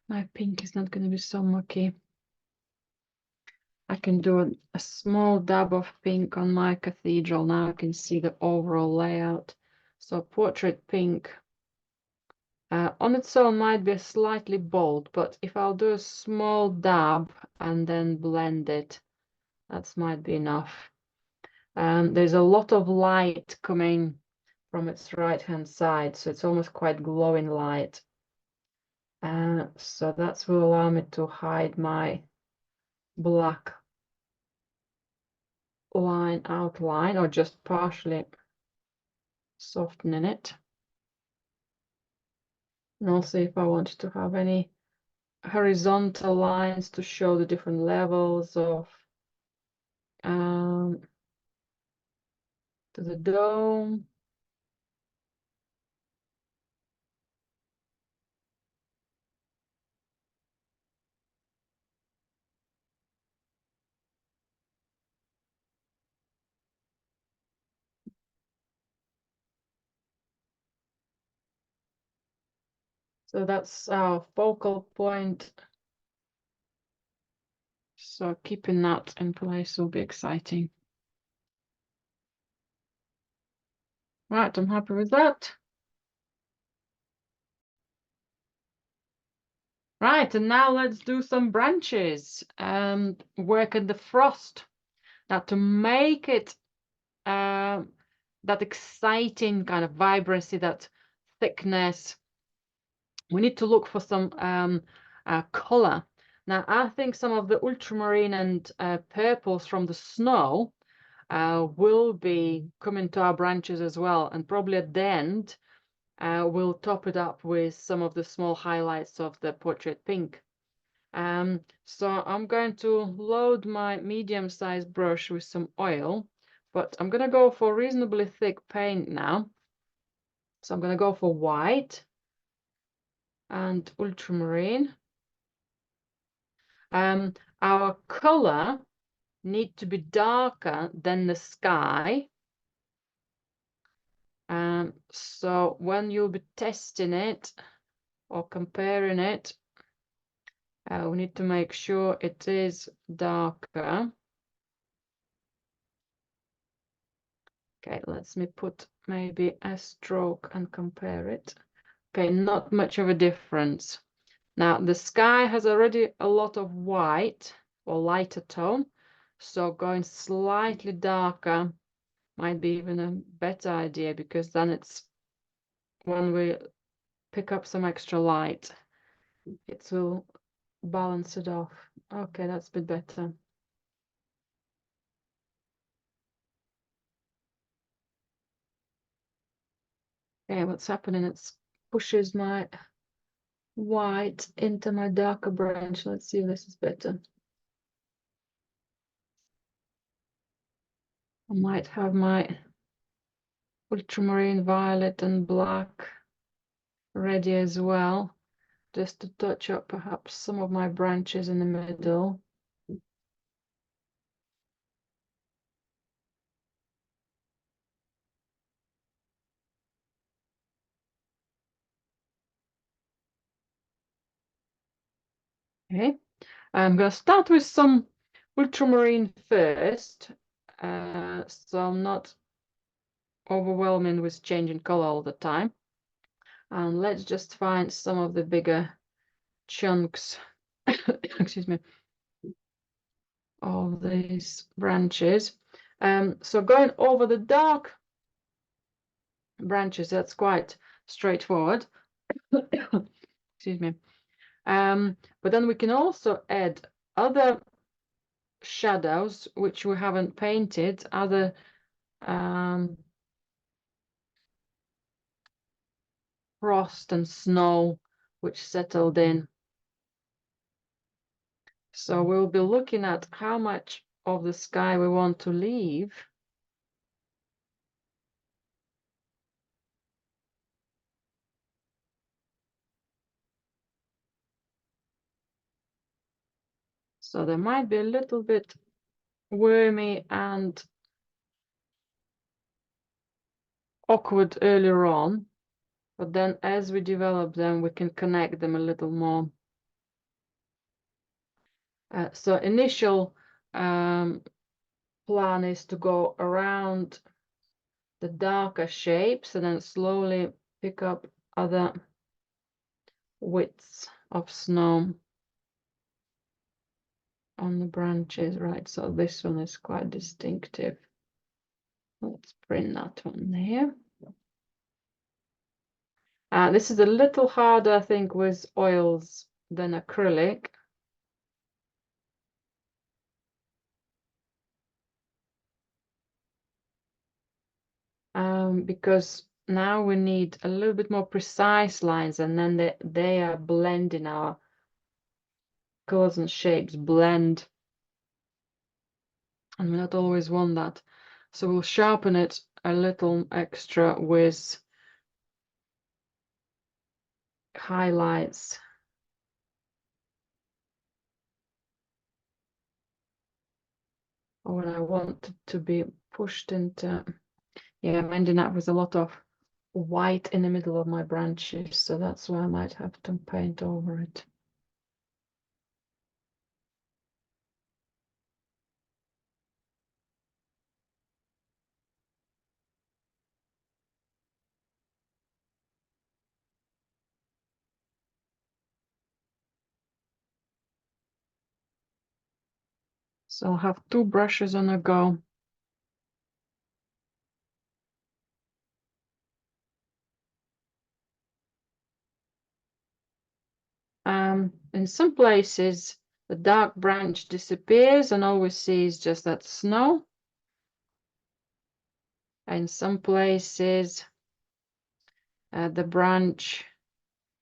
my pink is not going to be so mucky. I can do a small dab of pink on my cathedral. Now I can see the overall layout. So portrait pink on its own might be slightly bold, but if I'll do a small dab and then blend it, that might be enough. There's a lot of light coming from its right-hand side, so it's almost quite glowing light. So that will allow me to hide my black line outline, or just partially softening it. And also if I want to have any horizontal lines to show the different levels of to the dome. So that's our focal point. So keeping that in place will be exciting. Right, I'm happy with that. Right, and now let's do some branches and work at the frost. Now to make it that exciting kind of vibrancy, that thickness, we need to look for some color. Now I think some of the ultramarine and purples from the snow will be coming to our branches as well, and probably at the end we'll top it up with some of the small highlights of the portrait pink. So I'm going to load my medium-sized brush with some oil, but I'm going to go for reasonably thick paint now. So I'm going to go for white and ultramarine. Our color need to be darker than the sky. So when you'll be testing it or comparing it, we need to make sure it is darker. Okay, let me put maybe a stroke and compare it. Okay, not much of a difference. Now the sky has already a lot of white or lighter tone, so going slightly darker might be even a better idea, because then it's, when we pick up some extra light, it will balance it off. Okay, that's a bit better. Okay, what's happening? It pushes my white into my darker branch. Let's see if this is better. I might have my ultramarine violet and black ready as well, just to touch up perhaps some of my branches in the middle. Okay, I'm going to start with some ultramarine first, so I'm not overwhelming with changing color all the time. And let's just find some of the bigger chunks, excuse me, of these branches. So going over the dark branches, that's quite straightforward. Excuse me. But then we can also add other shadows which we haven't painted, other frost and snow which settled in. So we'll be looking at how much of the sky we want to leave. So there might be a little bit wormy and awkward earlier on, but then as we develop them, we can connect them a little more. So initial plan is to go around the darker shapes and then slowly pick up other widths of snow on the branches, right? So this one is quite distinctive. Let's print that one there. This is a little harder, I think, with oils than acrylic. Because now we need a little bit more precise lines, and then they are blending, our colors and shapes blend, and we not always want that. So we'll sharpen it a little extra with highlights. Or when I want it to be pushed into, yeah, I'm ending up with a lot of white in the middle of my branches, so that's why I might have to paint over it. So I'll have two brushes on a go. In some places, the dark branch disappears and all we see is just that snow. In some places, the branch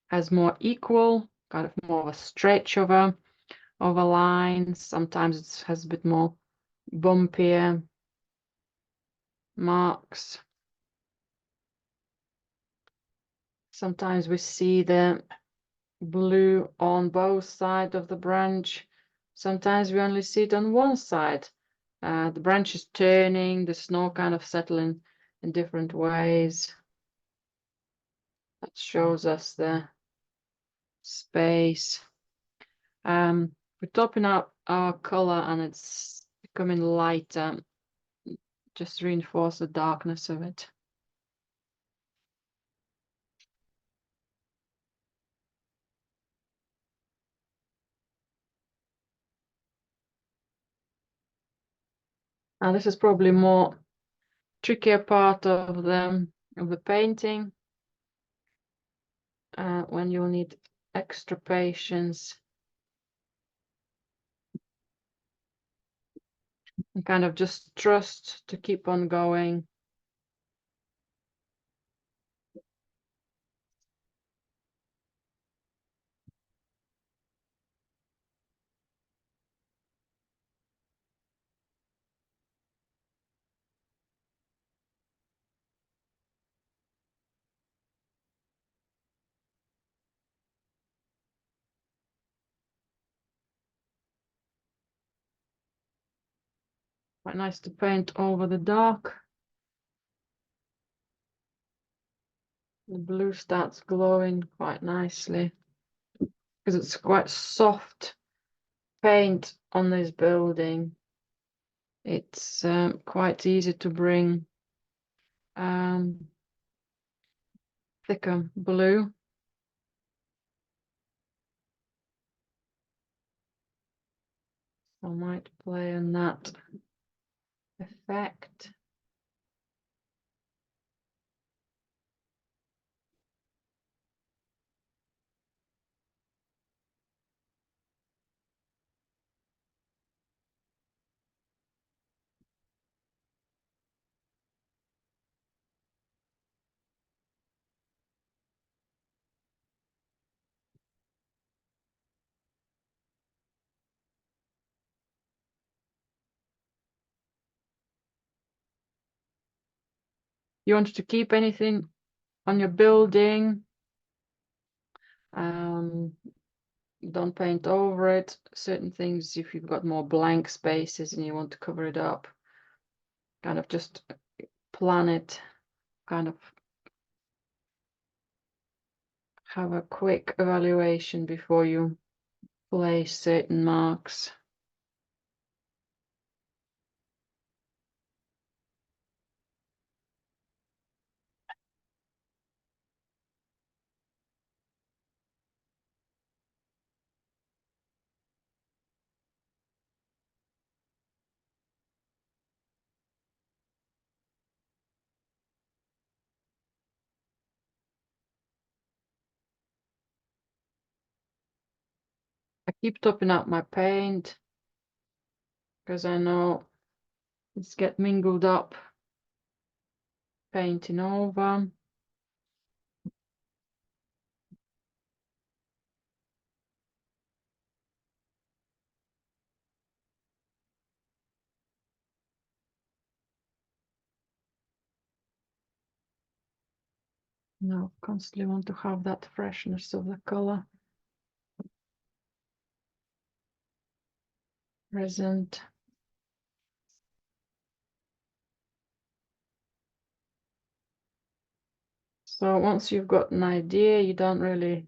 has more equal, kind of more of a stretch over. over lines. Sometimes it has a bit more bumpier marks. Sometimes we see the blue on both sides of the branch. Sometimes we only see it on one side. The branch is turning, the snow kind of settling in different ways. That shows us the space. We're topping up our color and it's becoming lighter. Just reinforce the darkness of it. And this is probably more trickier part of the painting, when you'll need extra patience and kind of just trust to keep on going. Quite nice to paint over the dark. The blue starts glowing quite nicely because it's quite soft paint on this building. It's quite easy to bring thicker blue. I might play on that effect. You want to keep anything on your building, don't paint over it. Certain things, if you've got more blank spaces and you want to cover it up, kind of just plan it, kind of have a quick evaluation before you place certain marks. I keep topping up my paint because I know it's get mingled up painting over. Now constantly want to have that freshness of the color present. So once you've got an idea, you don't really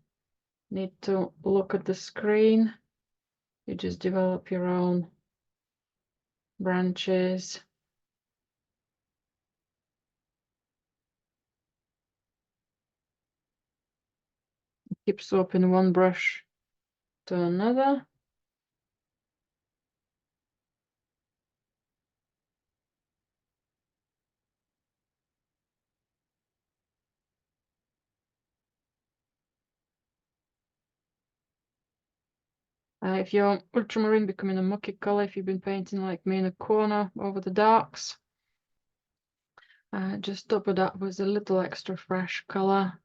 need to look at the screen. You just develop your own branches. Keep swapping one brush to another. If your ultramarine becoming a mucky color, if you've been painting like me in a corner over the darks, just top it up with a little extra fresh color.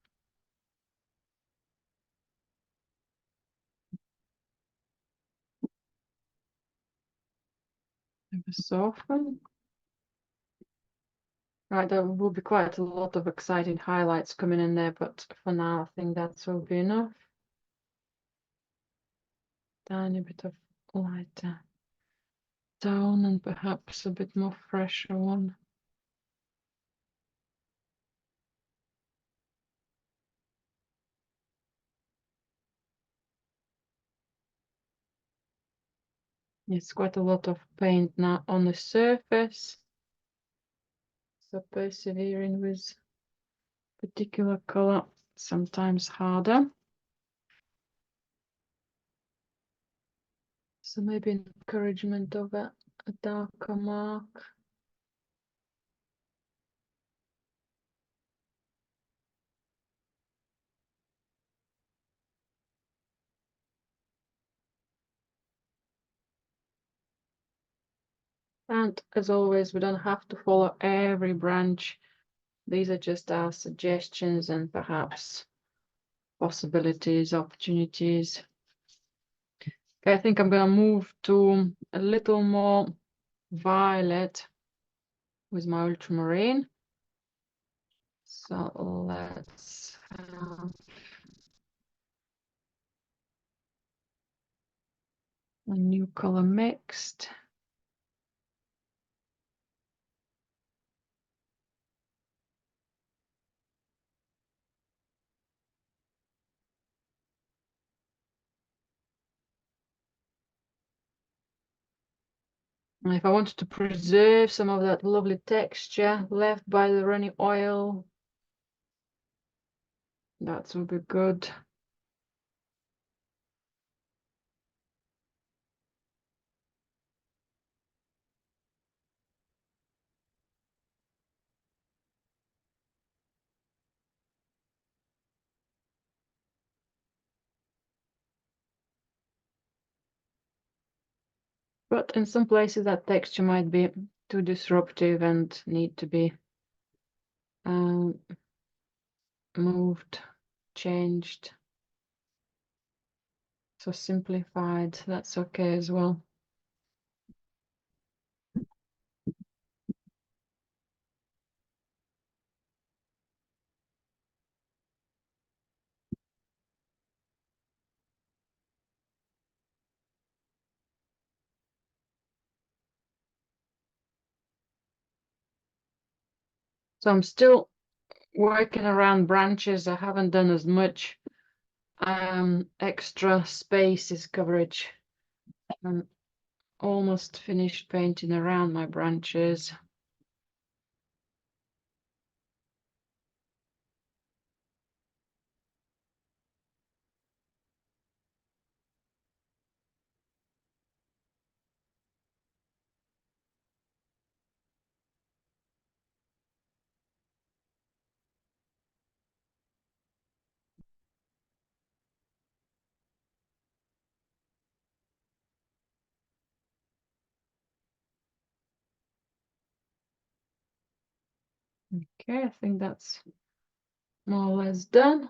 Ever soften. Right, there will be quite a lot of exciting highlights coming in there, but for now, I think that will be enough. Tiny bit of lighter tone and perhaps a bit more fresher one. It's quite a lot of paint now on the surface. So persevering with particular color, sometimes harder. So maybe encouragement of a darker mark. And as always, we don't have to follow every branch. These are just our suggestions and perhaps possibilities, opportunities. Okay, I think I'm going to move to a little more violet with my ultramarine. So let's have a new color mixed. And if I wanted to preserve some of that lovely texture left by the runny oil, that would be good. But in some places that texture might be too disruptive and need to be moved, changed. So simplified, that's okay as well. So I'm still working around branches. I haven't done as much extra spaces coverage. I'm almost finished painting around my branches. Okay, I think that's more or less done.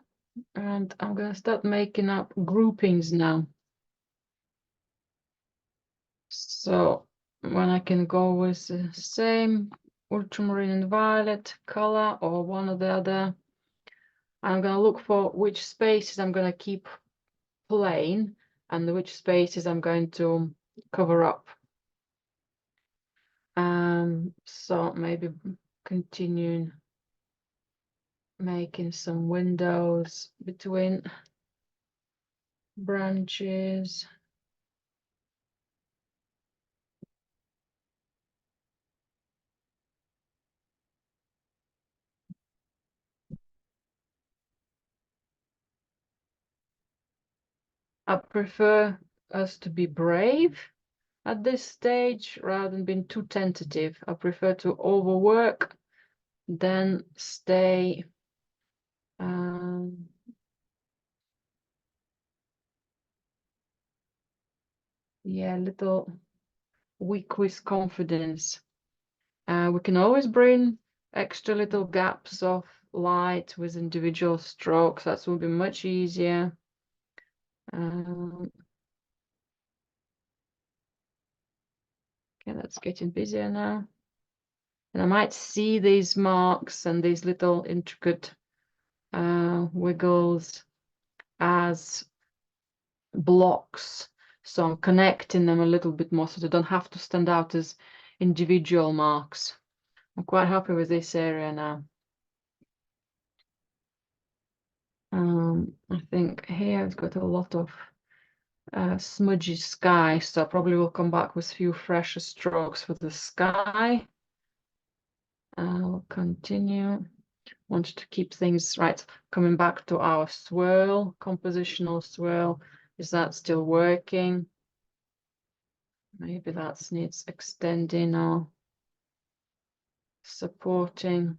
And I'm gonna start making up groupings now. So when I can go with the same ultramarine and violet color or one or the other, I'm gonna look for which spaces I'm gonna keep plain and which spaces I'm going to cover up. So maybe continuing making some windows between branches. I prefer us to be brave at this stage rather than being too tentative. I prefer to overwork than stay yeah, a little weak with confidence. We can always bring extra little gaps of light with individual strokes. That will be much easier. Okay, that's getting busier now. And I might see these marks and these little intricate wiggles as blocks. So I'm connecting them a little bit more so they don't have to stand out as individual marks. I'm quite happy with this area now. I think here it's got a lot of smudgy sky, so I probably will come back with a few fresher strokes for the sky. I'll continue. Want to keep things right. Coming back to our swirl, compositional swirl. Is that still working? Maybe that needs extending or supporting.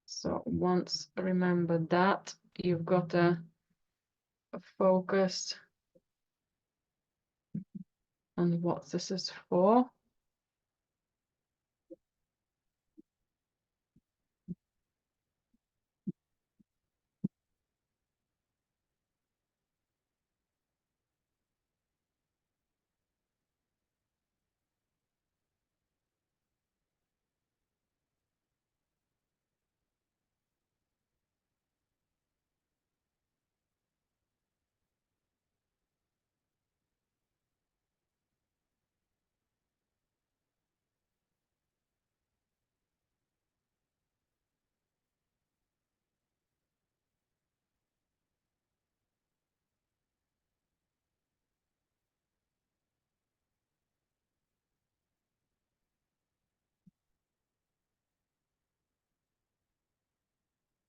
So once remember that, you've got a focus on what this is for.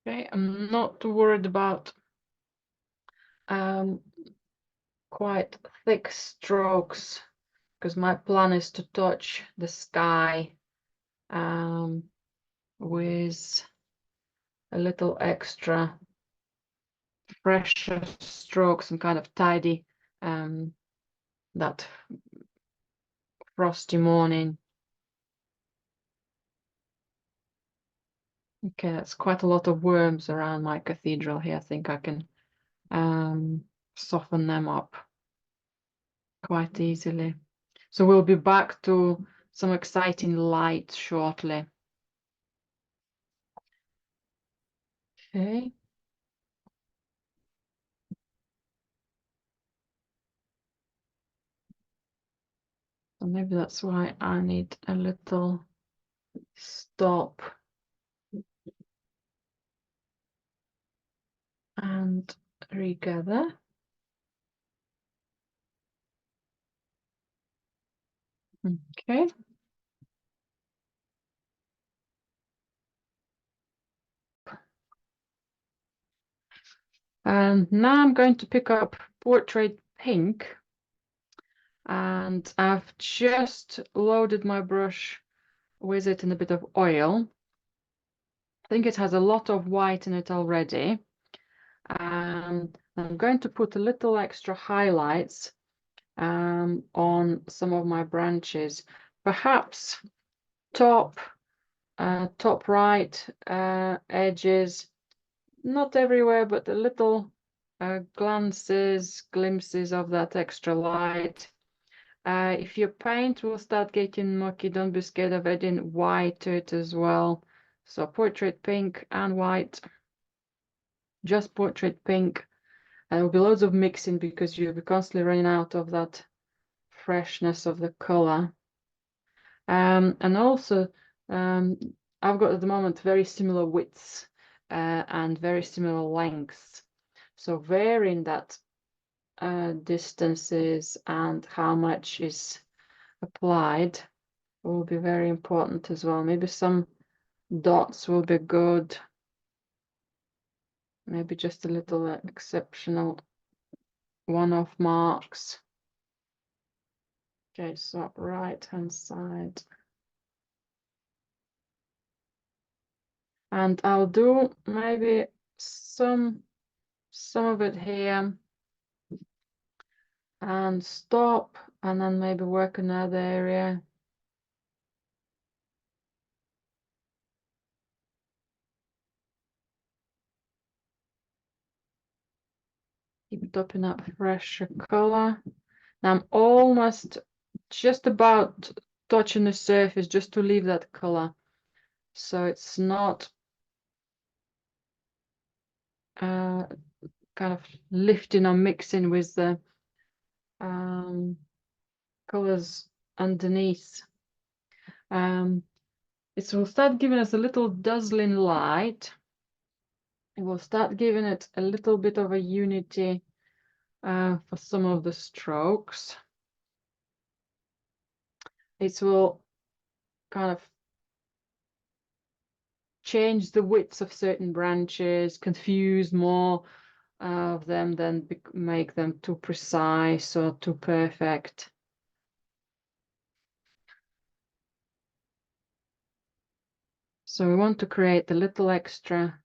Okay, I'm not too worried about quite thick strokes because my plan is to touch the sky with a little extra fresher strokes and kind of tidy that frosty morning. Okay, that's quite a lot of worms around my cathedral here. I think I can soften them up quite easily. So we'll be back to some exciting light shortly. Okay. So maybe that's why I need a little stop and regather. Okay. And now I'm going to pick up Portrait Pink. And I've just loaded my brush with it in a bit of oil. I think it has a lot of white in it already. And I'm going to put a little extra highlights on some of my branches. Perhaps top right edges, not everywhere, but a little glimpses of that extra light. If your paint will start getting mucky, don't be scared of adding white to it as well. So Portrait Pink and white, just Portrait Pink. And there will be loads of mixing because you'll be constantly running out of that freshness of the color. And also, I've got at the moment very similar widths and very similar lengths. So varying that distances and how much is applied will be very important as well. Maybe some dots will be good. Maybe just a little exceptional one-off marks. Okay, so right hand side. And I'll do maybe some of it here and stop and then maybe work another area. topping up fresher color. Now I'm almost just about touching the surface just to leave that color. So it's not kind of lifting or mixing with the colors underneath. It will start giving us a little dazzling light. It will start giving it a little bit of a unity for some of the strokes. It will kind of change the widths of certain branches, confuse more of them, then make them too precise or too perfect. So we want to create a little extra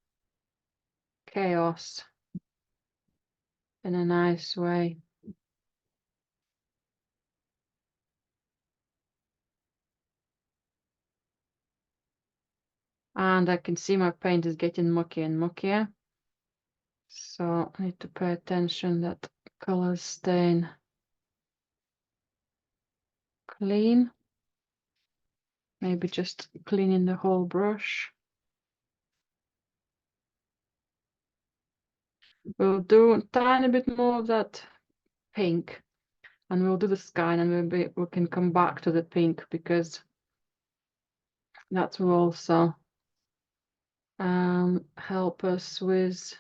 chaos in a nice way. And I can see my paint is getting mucky and muckier. So I need to pay attention that colors staying clean. Maybe just cleaning the whole brush. We'll do a tiny bit more of that pink, and we'll do the sky, and maybe we can come back to the pink because that will also help us with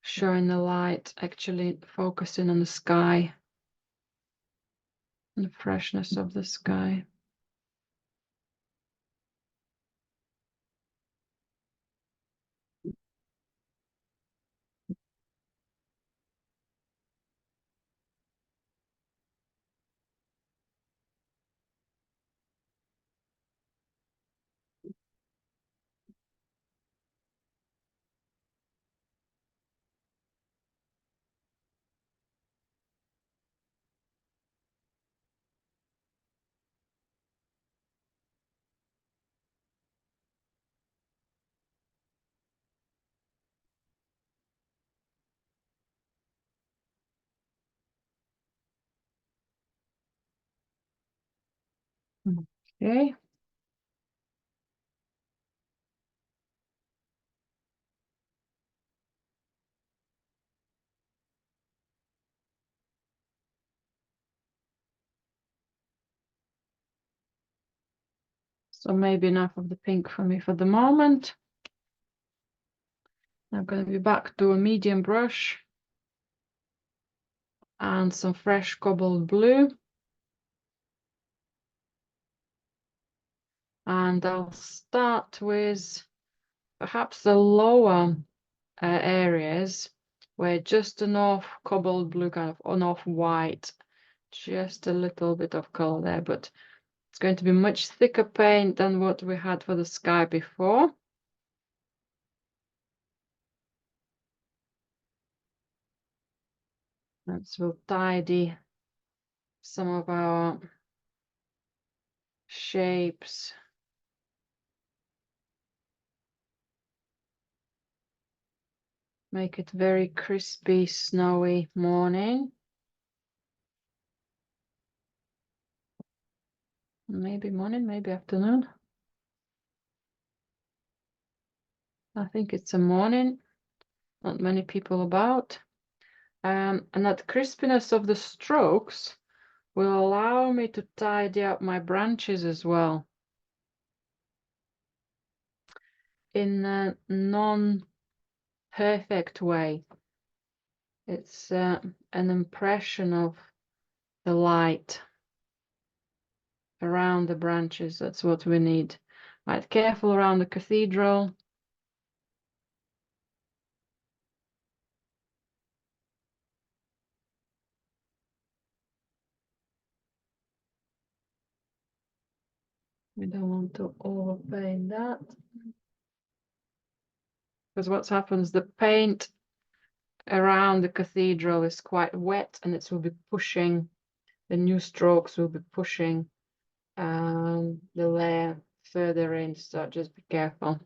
showing the light, actually focusing on the sky and the freshness of the sky. Okay. So maybe enough of the pink for me for the moment. I'm going to be back to a medium brush and some fresh cobalt blue. And I'll start with perhaps the lower areas where just enough cobalt blue, kind of enough white, just a little bit of color there, but it's going to be much thicker paint than what we had for the sky before. That will tidy some of our shapes. Make it very crispy, snowy morning. Maybe morning, maybe afternoon. I think it's a morning. Not many people about. And that crispiness of the strokes will allow me to tidy up my branches as well in a non-perfect way. It's an impression of the light around the branches. That's what we need. Right, careful around the cathedral. We don't want to overpaint that. Because what's happens, the paint around the cathedral is quite wet, and it will be pushing, the new strokes will be pushing the layer further in, so just be careful.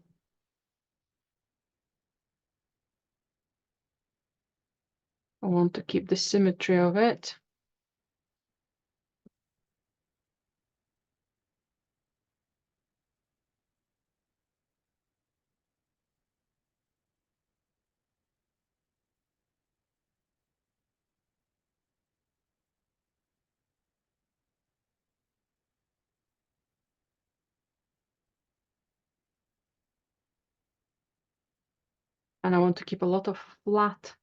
I want to keep the symmetry of it. And I want to keep a lot of flat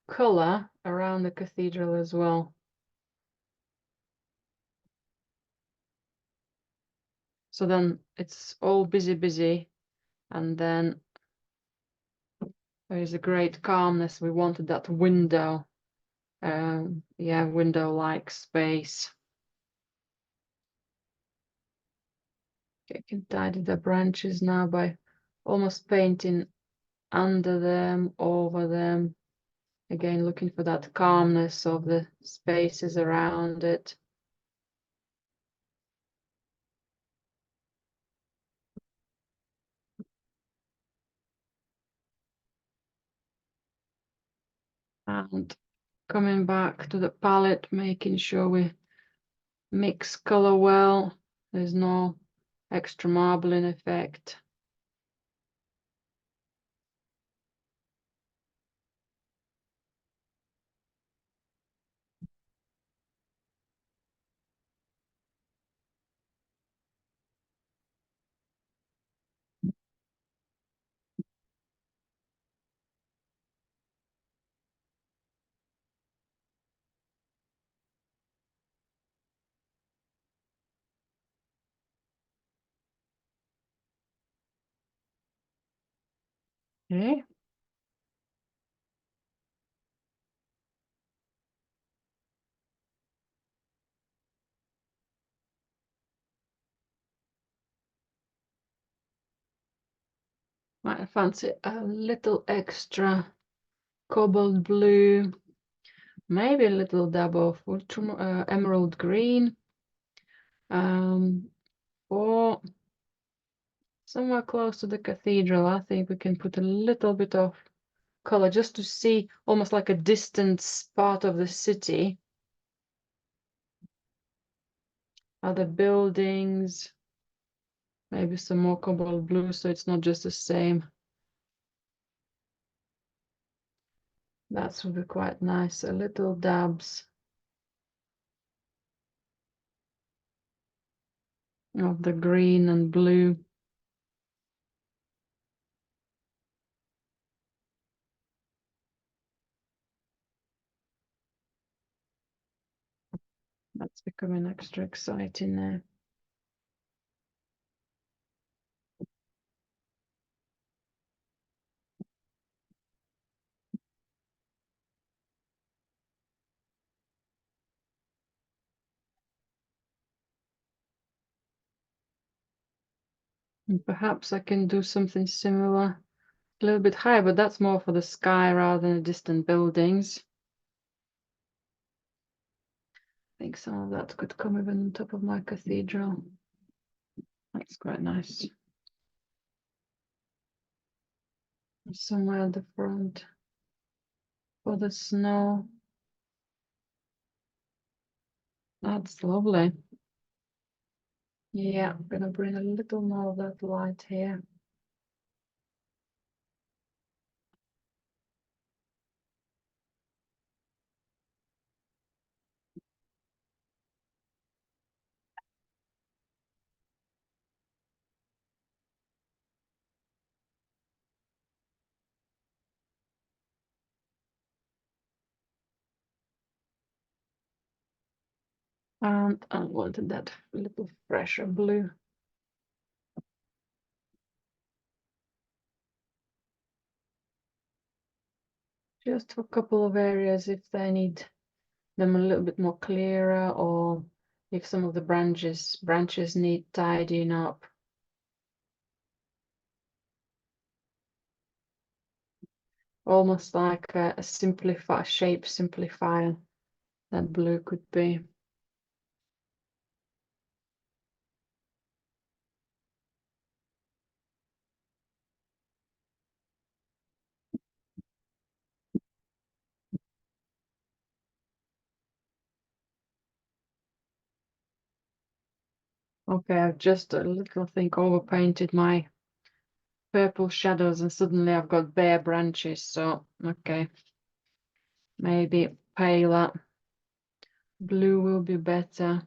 color around the cathedral as well. So then it's all busy, and then there is a great calmness. We wanted that window, yeah, window-like space. I can tidy the branches now by almost painting under them, over them. Again, looking for that calmness of the spaces around it. And coming back to the palette, making sure we mix color well. There's no extra marbling effect. Okay. Might fancy a little extra cobalt blue, maybe a little dab of emerald green, or somewhere close to the cathedral. I think we can put a little bit of color just to see almost like a distant part of the city. Other buildings, maybe some more cobalt blue so it's not just the same. That would be quite nice. A little dabs of the green and blue. That's becoming extra exciting now. And perhaps I can do something similar, a little bit higher, but that's more for the sky rather than the distant buildings. I think some of that could come even on top of my cathedral. That's quite nice. Somewhere at the front for the snow. That's lovely. Yeah, I'm gonna bring a little more of that light here. And I wanted that little fresher blue. Just for a couple of areas if they need them a little bit more clearer, or if some of the branches need tidying up. Almost like a shape simplifier that blue could be. Okay, I've just a little think overpainted my purple shadows and suddenly I've got bare branches. So, okay, maybe paler blue will be better.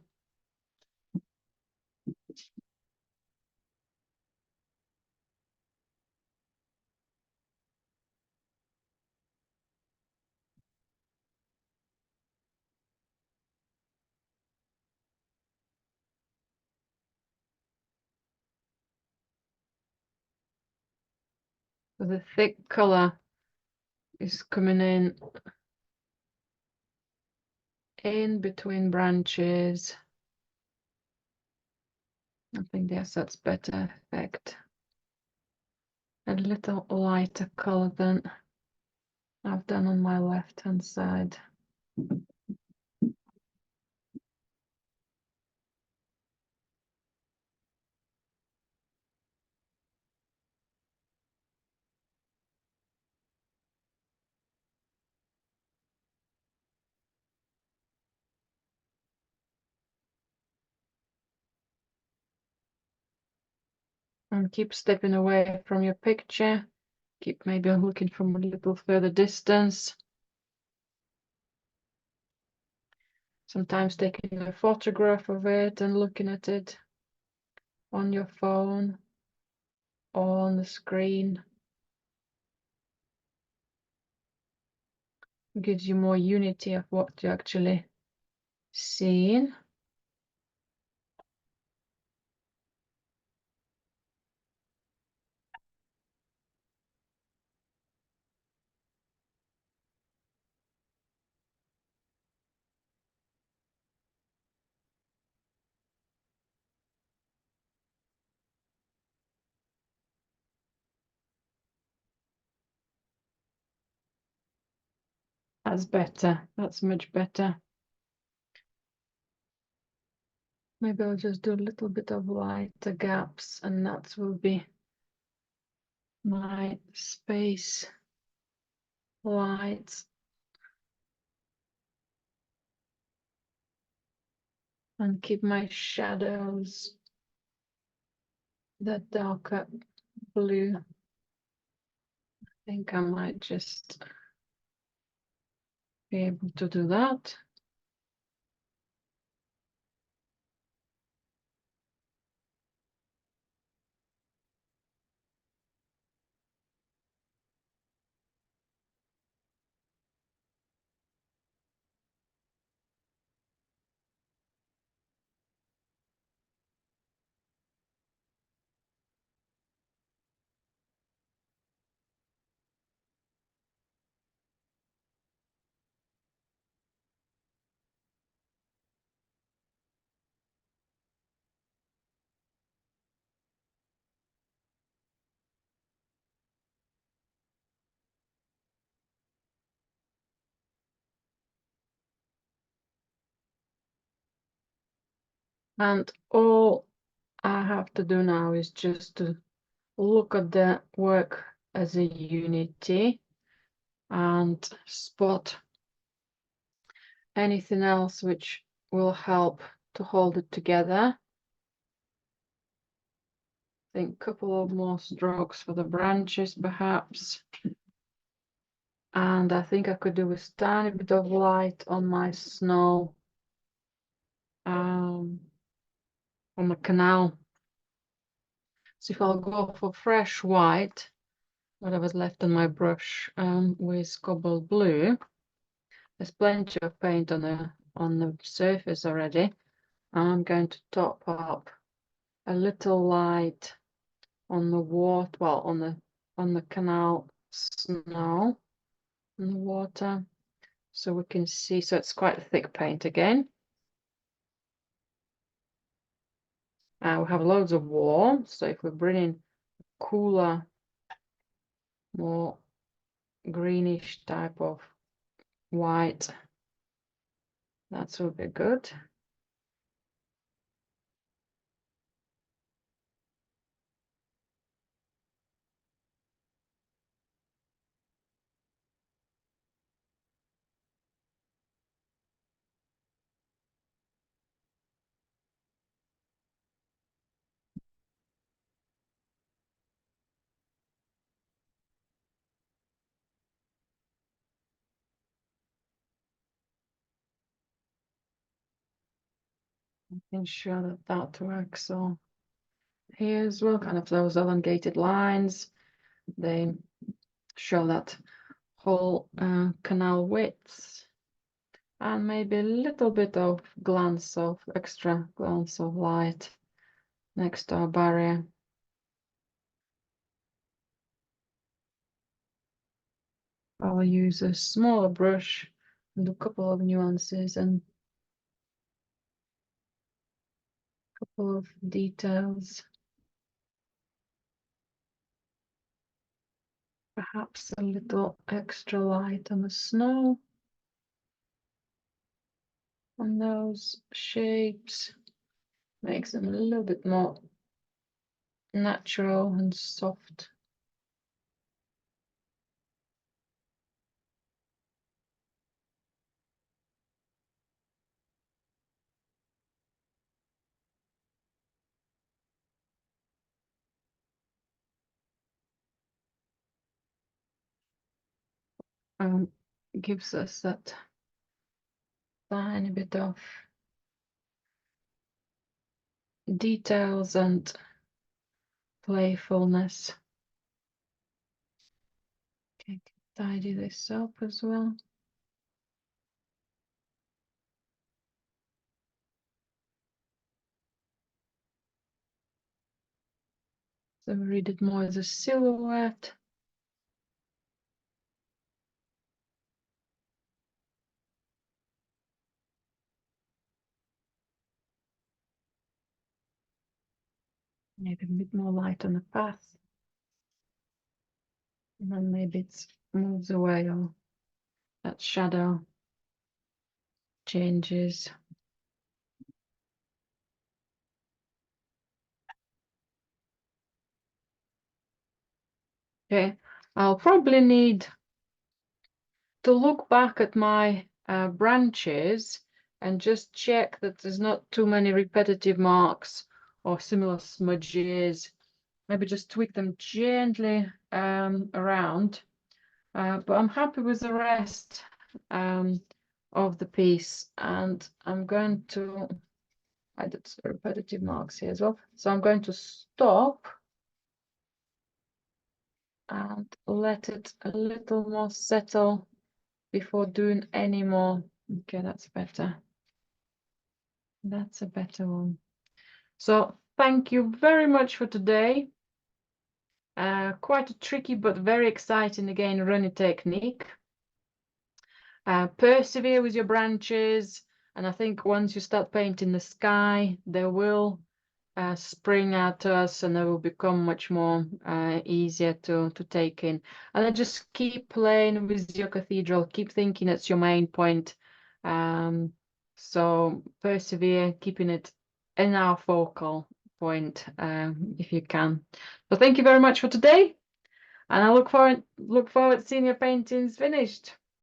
So the thick color is coming in between branches. I think yes, that's better effect. A little lighter color than I've done on my left hand side. And keep stepping away from your picture. Keep maybe looking from a little further distance. Sometimes taking a photograph of it and looking at it on your phone or on the screen gives you more unity of what you're actually seeing. That's better. That's much better. Maybe I'll just do a little bit of lighter gaps and that will be my space lights. And keep my shadows that darker blue. I think I might just be able to do that. And all I have to do now is just to look at the work as a unity and spot anything else which will help to hold it together. I think a couple of more strokes for the branches perhaps. And I think I could do with tiny bit of light on my snow on the canal. So if I'll go for fresh white, whatever's left on my brush with cobalt blue, there's plenty of paint on the surface already. I'm going to top up a little light on the water, well, on the canal snow, on the water, so we can see. So it's quite a thick paint again. We have loads of warm, so if we bring in cooler, more greenish type of white, that will be good. ensure that that works. So here as well, kind of those elongated lines, they show that whole canal width, and maybe a little bit of extra glance of light next to our barrier. I'll use a smaller brush and a couple of nuances and a couple of details. Perhaps a little extra light on the snow, on those shapes, makes them a little bit more natural and soft. Gives us that tiny bit of details and playfulness. Okay, tidy this up as well. So we read it more as a silhouette. Maybe a bit more light on the path. And then maybe it moves away, or that shadow changes. Okay, I'll probably need to look back at my branches and just check that there's not too many repetitive marks or similar smudges. Maybe just tweak them gently around. But I'm happy with the rest of the piece, and I'm going to add repetitive marks here as well. So I'm going to stop and let it a little more settle before doing any more. Okay, that's better. That's a better one. So thank you very much for today. Quite a tricky but very exciting, again, runny technique. Persevere with your branches, and I think once you start painting the sky, they will spring out to us, and they will become much more easier to take in. And then just keep playing with your cathedral, keep thinking it's your main point. So persevere, keeping it in our focal point if you can. So thank you very much for today, and I look forward to seeing your paintings finished.